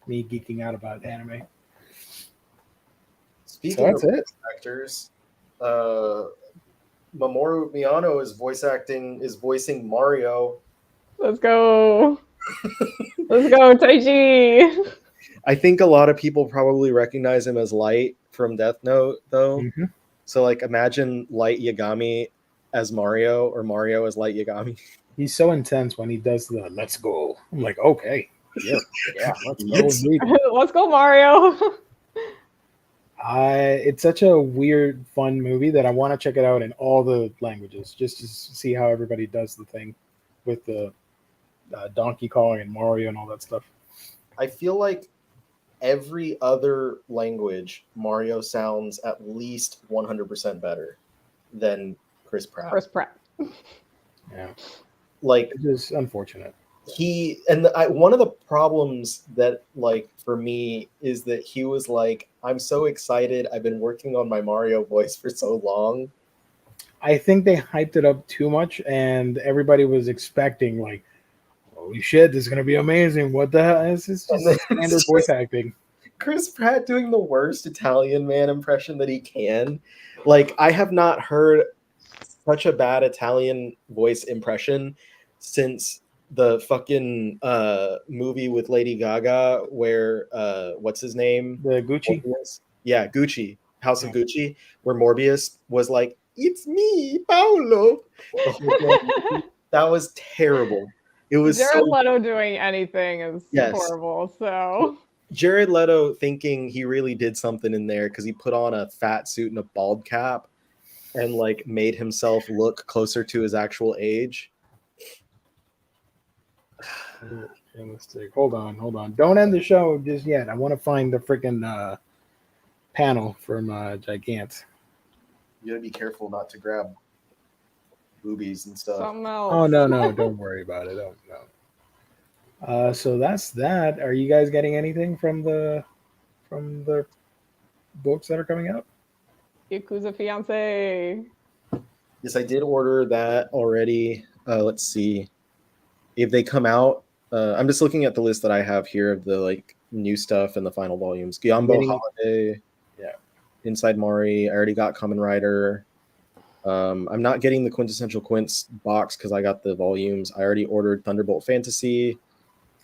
me geeking out about anime. speaking that's of it. voice actors, Mamoru Miyano is voicing Mario. Let's go. Let's go, Taiji. I think a lot of people probably recognize him as Light from Death Note, though. Mm-hmm. So, like, imagine Light Yagami as Mario, or Mario as Light Yagami. He's so intense when he does the "let's go." I'm like, okay, yeah, let's go. Let's- indeed. Let's go, Mario. It's such a weird, fun movie that I want to check it out in all the languages, just to see how everybody does the thing with the Donkey Kong and Mario and all that stuff. I feel like every other language, Mario sounds at least 100% better than Chris Pratt. Chris Pratt. Yeah, Like, it is unfortunate. one of the problems that, like, for me is that he was like, I'm so excited, I've been working on my Mario voice for so long. I think they hyped it up too much, and everybody was expecting like, holy shit, this is gonna be amazing. What the hell? This is And then just standard it's voice just acting. Chris Pratt doing the worst Italian man impression that he can. Like, I have not heard such a bad Italian voice impression since the fucking movie with Lady Gaga where what's his name? The Gucci. Morbius? Yeah, Gucci, House of Gucci, where Morbius was like, "It's me, Paolo." The whole time. That was terrible. It was Jared so Leto doing anything is Yes. horrible. So Jared Leto thinking he really did something in there because he put on a fat suit and a bald cap and like made himself look closer to his actual age. Hold on. Don't end the show just yet. I want to find the freaking panel from Gigant. You gotta be careful not to grab boobies and stuff. something else. Oh no, don't worry about it. Oh no. So that's that. Are you guys getting anything from the books that are coming out? Yakuza Fiance. Yes, I did order that already. Let's see if they come out. I'm just looking at the list that I have here of the like new stuff and the final volumes. Gyambo Holiday, yeah. Inside Mari. I already got Kamen Rider. I'm not getting the Quintessential Quints box because I got the volumes. I already ordered Thunderbolt Fantasy,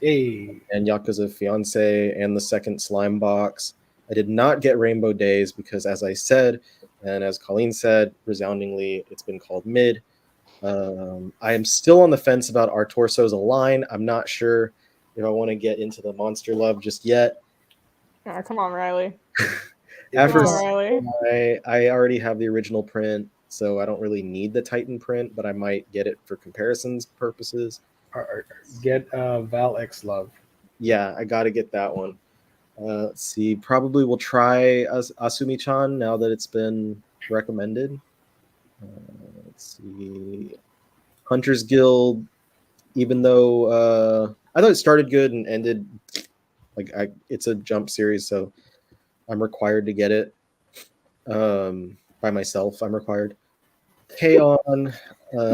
and Yakuza Fiance, and the second Slime box. I did not get Rainbow Days because, as I said, and as Colleen said, resoundingly, it's been called mid. I am still on the fence about Our Torso's a Line. I'm not sure if I want to get into the monster love just yet. Oh, come on, Riley. After Come on, Riley. I already have the original print, so I don't really need the Titan print, but I might get it for comparisons purposes. Get Val X Love. Yeah, I got to get that one. Let's see. Probably we'll try Asumi-chan now that it's been recommended. Let's see. Hunter's Guild, even though I thought it started good and ended like it's a jump series, so I'm required to get it by myself. I'm required. K-On!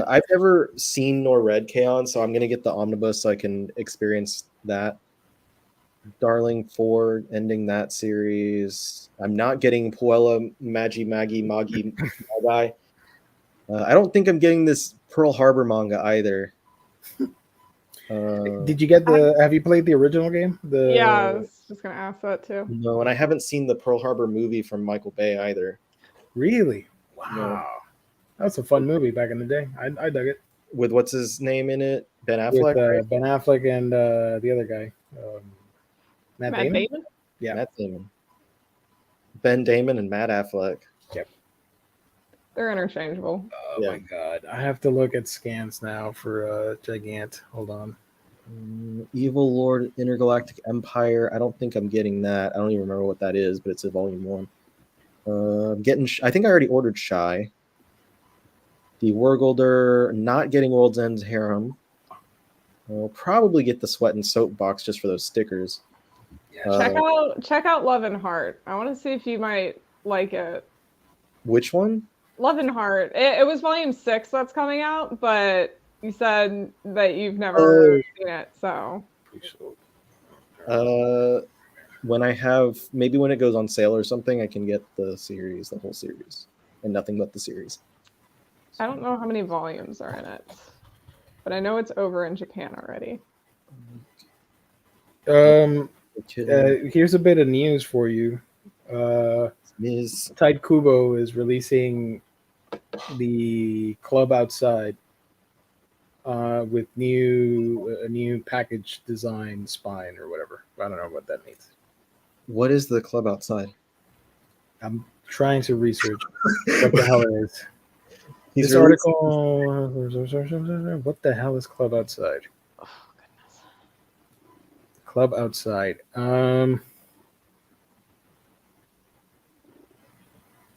I've never seen nor read K-On!, so I'm going to get the omnibus so I can experience that. Darling 4, ending that series. I'm not getting Puella Magi Magi. I don't think I'm getting this Pearl Harbor manga either. Did you get have you played the original game? Yeah, I was just going to ask that too. No, and I haven't seen the Pearl Harbor movie from Michael Bay either. Really? Wow. No. That's a fun movie back in the day. I dug it. With what's his name in it? Ben Affleck? With right? Ben Affleck and the other guy. Matt Damon? Yeah. Matt Damon. Ben Damon and Matt Affleck. Yep. They're interchangeable. Oh Yeah. my god. I have to look at scans now for Gigant. Hold on. Evil Lord Intergalactic Empire. I don't think I'm getting that. I don't even remember what that is, but it's a volume 1. I'm getting. I think I already ordered Shy. The Wargolder. Not getting World's End's Harem. I'll probably get the Sweat and Soap box just for those stickers. Check out Love and Heart. I want to see if you might like it. Which one? Love and Heart. It was volume 6 that's coming out, but you said that you've never seen it, so. When I have, maybe when it goes on sale or something, I can get the series, the whole series, and nothing but the series. I don't know how many volumes are in it, but I know it's over in Japan already. Here's a bit of news for you. Tide Kubo is releasing the Club Outside with a new package design spine or whatever. I don't know what that means. What is the Club Outside? I'm trying to research what the hell it is. This article. What the hell is Club Outside? Oh goodness. Club Outside.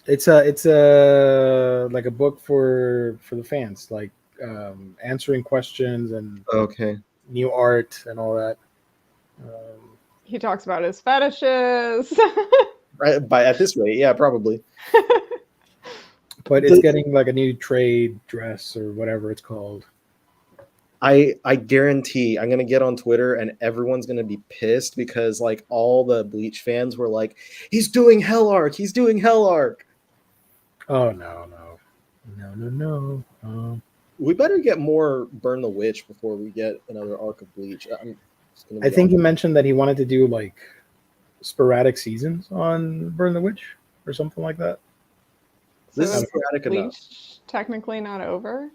It's a like a book for the fans, like answering questions and new art and all that. He talks about his fetishes. Right, at this rate, yeah, probably. But it's getting like a new trade dress or whatever it's called. I guarantee I'm gonna get on Twitter and everyone's gonna be pissed because like all the Bleach fans were like, he's doing Hell Arc. Oh no. We better get more Burn the Witch before we get another arc of Bleach. I think he mentioned that he wanted to do like sporadic seasons on Burn the Witch or something like that. This is sporadic enough. Technically not over.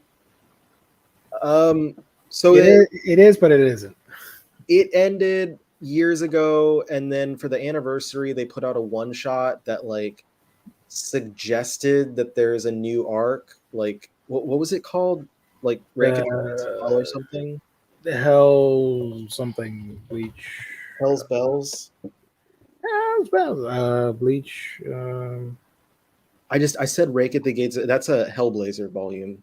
So it is, but it isn't. It ended years ago, and then for the anniversary, they put out a one-shot that like suggested that there's a new arc. Like what was it called? Like or something. Hell something Bleach. Hell's Bells. Bleach. I said Rake at the Gates. That's a Hellblazer volume.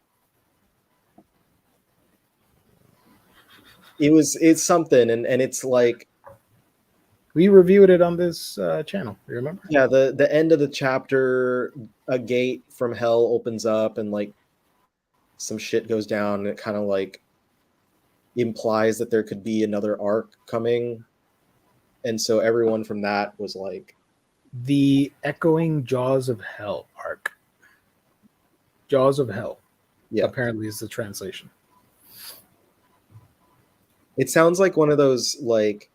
It's something, and it's like we reviewed it on this channel. You remember? Yeah, the end of the chapter, a gate from hell opens up, and like some shit goes down. And it kind of like implies that there could be another arc coming, and so everyone from that was like, the Echoing Jaws of Hell arc. Jaws of Hell. Yeah, apparently is the translation. It sounds like one of those like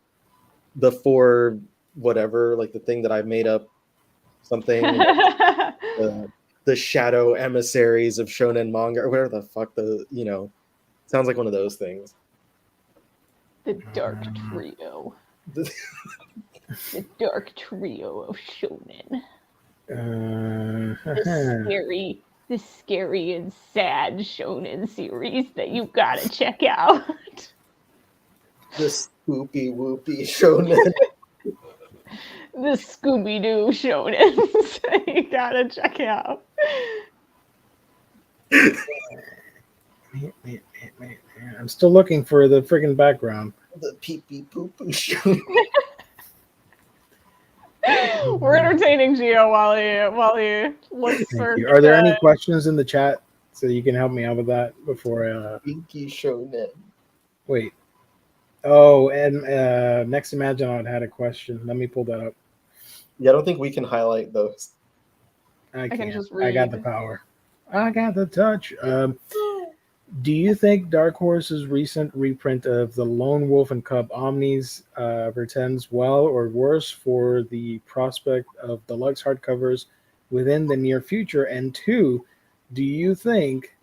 the 4 whatever, like the thing that I've made up something. the shadow emissaries of shonen manga or whatever the fuck sounds like one of those things. The dark trio. The dark trio of shonen. The scary and sad shonen series that you gotta check out. The spoopy whoopy shonen. The Scooby-Doo shonen. You gotta check out. I'm still looking for the friggin' background. The pee-pee poo-poo shonen. We're entertaining Gio while he looks for. Are there any questions in the chat so you can help me out with that before Pinky shonen. Wait. Oh, and Next Imagine had a question. Let me pull that up. Yeah, I don't think we can highlight those. I can just read. I got the power. I got the touch. Do you think Dark Horse's recent reprint of the Lone Wolf and Cub Omnis portends well or worse for the prospect of deluxe hardcovers within the near future? And 2, do you think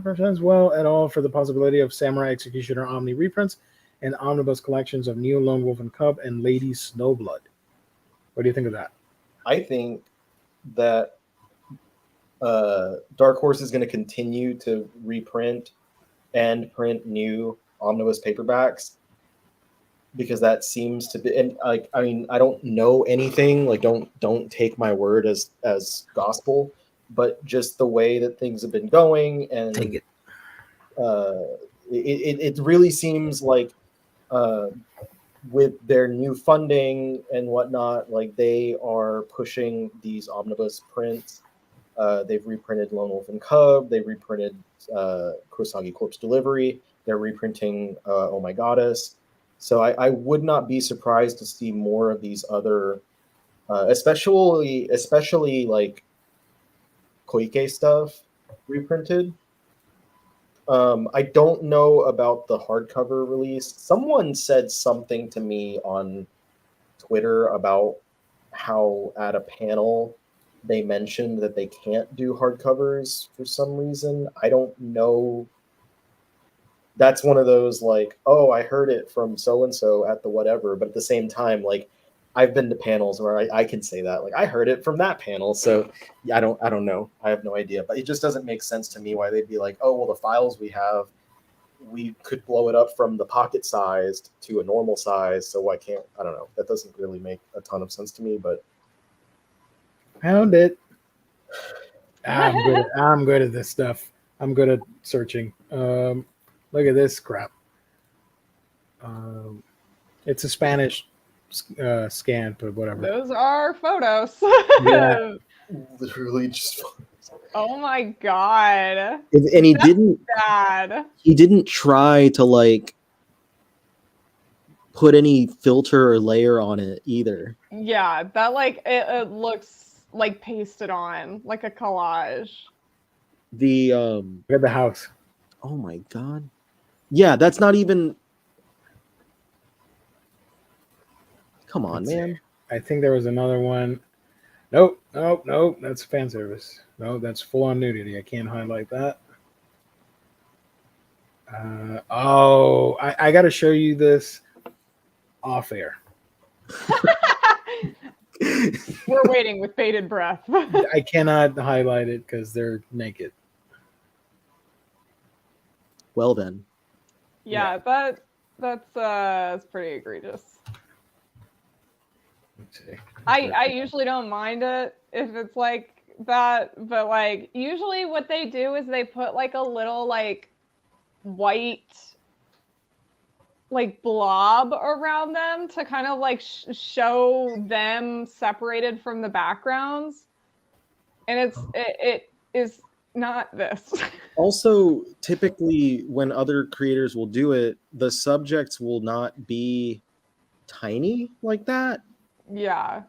portends well at all for the possibility of Samurai Executioner Omni reprints and omnibus collections of New Lone Wolf and Cub and Lady Snowblood? What do you think of that? I think that Dark Horse is going to continue to reprint and print new omnibus paperbacks because that seems to be, and like, I mean, I don't know anything, like don't take my word as gospel, but just the way that things have been going, and Take it. It really seems like with their new funding and whatnot, like they are pushing these omnibus prints. They've reprinted Lone Wolf and Cub. They reprinted Kurosagi Corpse Delivery. They're reprinting Oh My Goddess. So I would not be surprised to see more of these other, especially like Koike stuff reprinted. I don't know about the hardcover release. Someone said something to me on Twitter about how at a panel they mentioned that they can't do hardcovers for some reason. I don't know. That's one of those like, oh, I heard it from so and so at the whatever, but at the same time, like I've been to panels where I can say that, like I heard it from that panel. So yeah, I don't know. I have no idea, but it just doesn't make sense to me why they'd be like, oh, well, the files we have, we could blow it up from the pocket sized to a normal size. So why can't, I don't know. That doesn't really make a ton of sense to me, but Found it. I'm good at this stuff. I'm good at searching. Look at this crap. It's a Spanish scan, but whatever. Those are photos. Yeah. literally just. Oh my god. And he That's didn't. bad. He didn't try to like put any filter or layer on it either. Yeah, that like it looks like pasted on, like a collage. The Look at the house. oh my god. Yeah, that's not even. Come on, Let's see. man. I think there was another one. Nope. That's fan service. No, that's full on nudity. I can't highlight that. I got to show you this off air. We're waiting with bated breath. I cannot highlight it because they're naked. Well then. Yeah, that's pretty egregious. Let's see. I usually don't mind it if it's like that, but like usually what they do is they put like a little like white like blob around them to kind of like show them separated from the backgrounds, and it is not this. Also, typically when other creators will do it, the subjects will not be tiny like that. Yeah.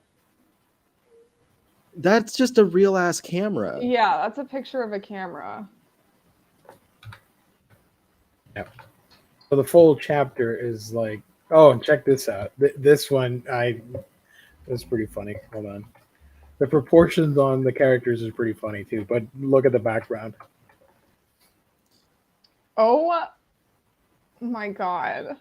That's just a real ass camera. Yeah, that's a picture of a camera. Yeah. So the full chapter is like, oh, and check this out. This one, that's pretty funny. Hold on. The proportions on the characters is pretty funny too, but look at the background. Oh my god.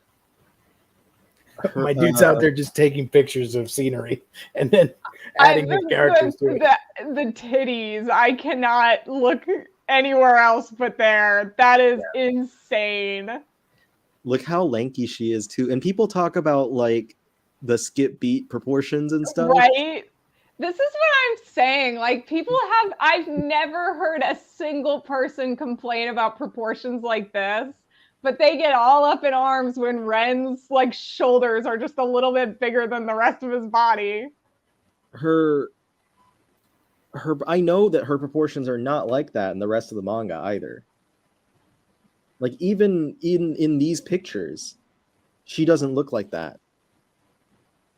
My dude's out there just taking pictures of scenery and then adding his characters to it. The titties. I cannot look anywhere else but there. That is insane. Look how lanky she is too. And people talk about like the skip beat proportions and stuff. Right? This is what I'm saying. Like I've never heard a single person complain about proportions like this. But they get all up in arms when Ren's like shoulders are just a little bit bigger than the rest of his body. I know that her proportions are not like that in the rest of the manga either. Like even in these pictures, she doesn't look like that.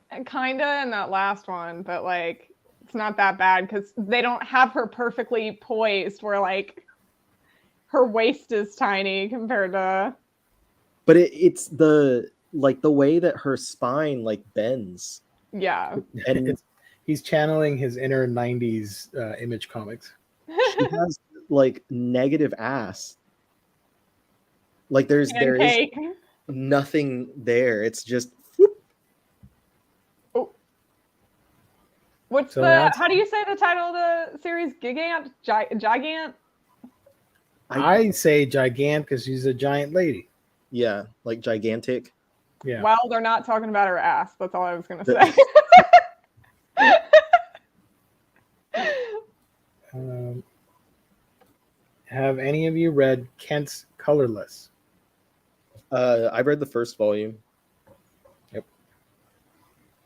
And kinda in that last one, but like it's not that bad because they don't have her perfectly poised where like her waist is tiny compared to. But it's the way that her spine like bends. Yeah. And he's channeling his inner 90s Image Comics. She has like negative ass. Like there is nothing there. It's just whoop. Oh. What's So the? that's- How do you say the title of the series? Gigant, Gigant. I say gigant because she's a giant lady. Yeah, like gigantic. Yeah. Well, they're not talking about her ass. That's all I was gonna say. Have any of you read Kent's Colorless? I read the first volume. Yep.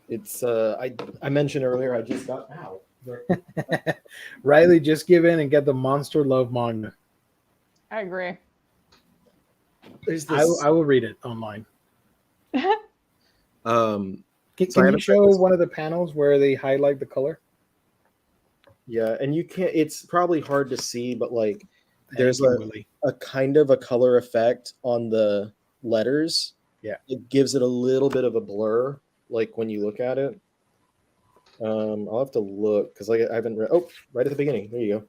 It's I mentioned earlier I just got out. Riley, just give in and get the Monster Love manga. I agree. There's I this. will read it online. Um, Can, So I can you haven't read show this- one of the panels where they highlight the color? yeah, and you can't. It's probably hard to see, but like there's Thank you, Willie. a kind of a color effect on the letters. Yeah. It gives it a little bit of a blur, like when you look at it. I'll have to look because like I haven't read. Oh, right at the beginning. There you go.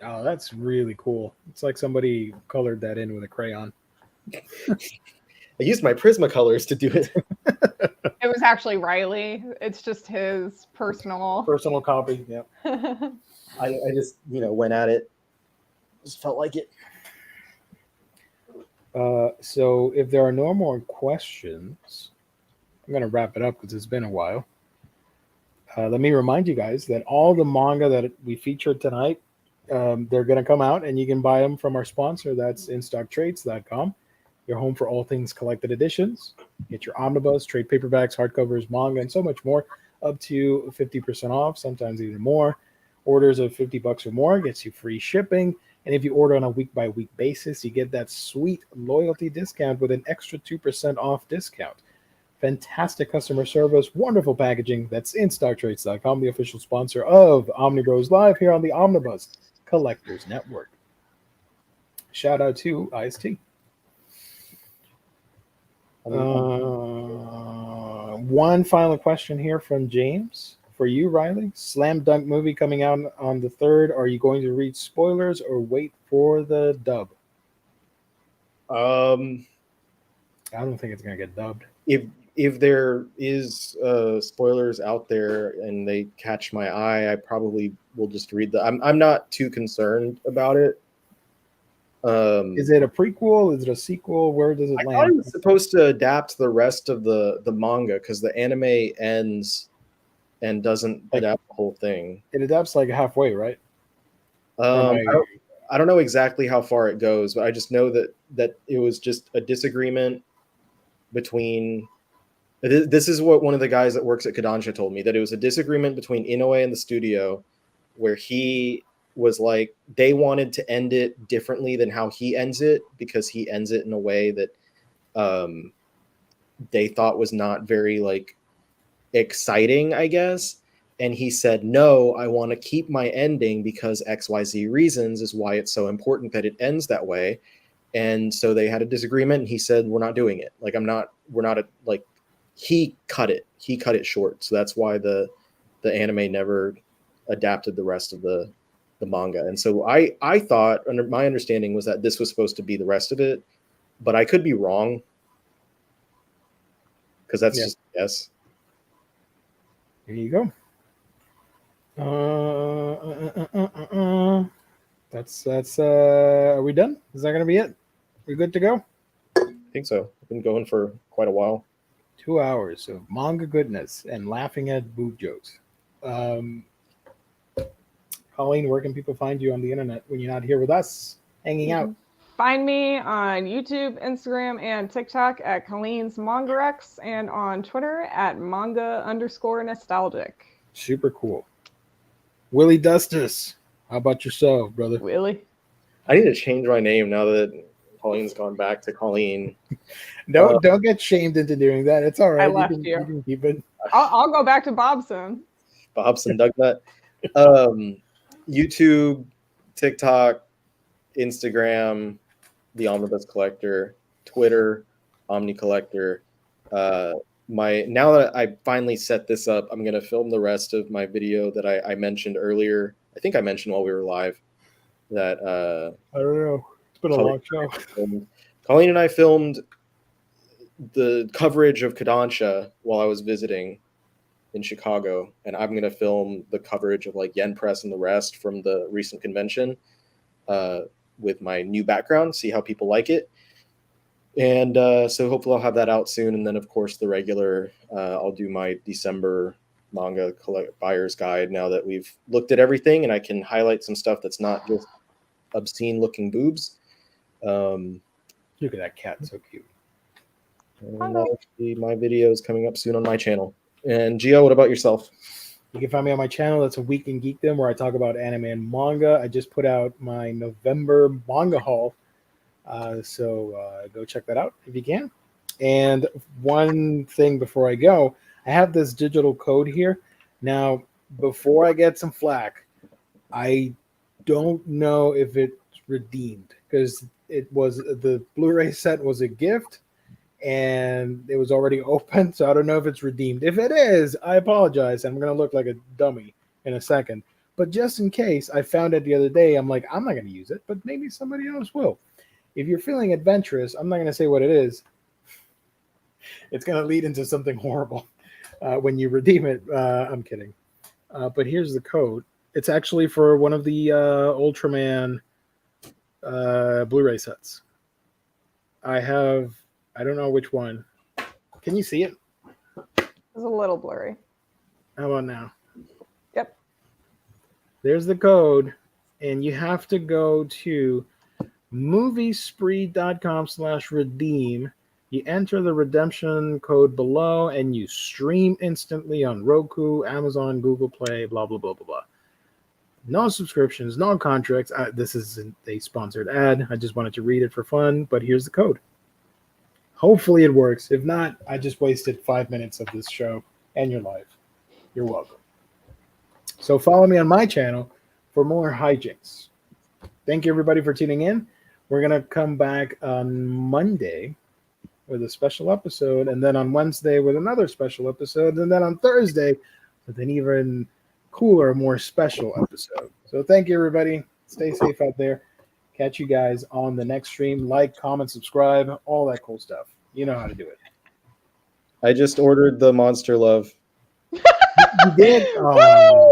Oh, that's really cool. It's like somebody colored that in with a crayon. I used my Prismacolors to do it. It was actually Riley. It's just his personal. Personal copy. Yep. I just went at it. Just felt like it. So if there are no more questions, I'm going to wrap it up because it's been a while. Let me remind you guys that all the manga that we featured tonight, they're going to come out and you can buy them from our sponsor. That's InStockTrades.com. Your home for all things collected editions. Get your Omnibus, trade paperbacks, hardcovers, manga, and so much more, up to 50% off, sometimes even more. Orders of $50 or more gets you free shipping. And if you order on a week-by-week basis, you get that sweet loyalty discount with an extra 2% off discount. Fantastic customer service, wonderful packaging. That's InStockTrades.com, the official sponsor of Omnibroslive here on the Omnibus Collectors Network. Shout out to IST. One final question here from James for you, Riley. Slam Dunk movie coming out on the 3rd. Are you going to read spoilers or wait for the dub? I don't think it's going to get dubbed. If there is spoilers out there and they catch my eye, I probably will just read them. I'm not too concerned about it. Is it a prequel? Is it a sequel? Where does it I thought land? it was supposed to adapt the rest of the manga because the anime ends and doesn't adapt the whole thing. It adapts like halfway, right? I don't know exactly how far it goes, but I just know that it was just a disagreement between. This is what one of the guys that works at Kodansha told me, that it was a disagreement between Inoue and the studio, where he was like they wanted to end it differently than how he ends it because he ends it in a way that they thought was not very like exciting, I guess. And he said, no, I want to keep my ending because XYZ reasons is why it's so important that it ends that way. And so they had a disagreement and he said, we're not doing it. Like he cut it short. So that's why the anime never adapted the rest of the manga. And so I thought, under my understanding was that this was supposed to be the rest of it, but I could be wrong because that's just a guess. There you go. That's are we done? Is that gonna be it? We good to go? I think so. I've been going for quite a while. 2 hours of manga goodness and laughing at boob jokes. Colleen, where can people find you on the internet when you're not here with us hanging out? Find me on YouTube, Instagram, and TikTok at Colleen's Mangarex, and on Twitter at manga_nostalgic. Super cool. Willie Dustus, how about yourself, brother? Willie. I need to change my name now that Colleen's gone back to Colleen. Don't get shamed into doing that. It's all right. I left you can keep it. I'll go back to Bobson. Bobson Dugnut. YouTube, TikTok, Instagram, the Omnibus Collector, Twitter, Omni Collector. Now that I finally set this up, I'm gonna film the rest of my video that I mentioned earlier. I think I mentioned while we were live that I don't know. It's been a long show. Colleen and I filmed the coverage of Kodansha while I was visiting. in Chicago, and I'm going to film the coverage of like Yen Press and the rest from the recent convention with my new background, see how people like it. And so hopefully I'll have that out soon. And then, of course, the regular, I'll do my December manga buyer's guide now that we've looked at everything, and I can highlight some stuff that's not just obscene looking boobs. Look at that cat, so cute. And that'll be my videos coming up soon on my channel. And Gio, what about yourself? You can find me on my channel. That's a Week in Geekdom, where I talk about anime and manga. I just put out my November manga haul. So go check that out if you can. And one thing before I go, I have this digital code here. Now, before I get some flack, I don't know if it's redeemed, because it was the Blu-ray set was a gift and it was already open, so I don't know if it's redeemed. If it is, I apologize. I'm going to look like a dummy in a second. But just in case, I found it the other day. I'm like, I'm not going to use it, but maybe somebody else will. If you're feeling adventurous, I'm not going to say what it is. It's going to lead into something horrible when you redeem it. I'm kidding. But here's the code. It's actually for one of the Ultraman Blu-ray sets. I don't know which one. Can you see it? It's a little blurry. How about now? Yep. There's the code, and you have to go to moviespree.com/redeem. You enter the redemption code below, and you stream instantly on Roku, Amazon, Google Play, blah, blah, blah, blah, blah. No subscriptions, no contracts. This isn't a sponsored ad. I just wanted to read it for fun, but here's the code. Hopefully it works. If not, I just wasted 5 minutes of this show and your life. You're welcome. So follow me on my channel for more hijinks. Thank you, everybody, for tuning in. We're going to come back on Monday with a special episode, and then on Wednesday with another special episode, and then on Thursday with an even cooler, more special episode. So thank you, everybody. Stay safe out there. Catch you guys on the next stream. Like, comment, subscribe, all that cool stuff. You know how to do it. I just ordered the Monster Love. You did? Oh.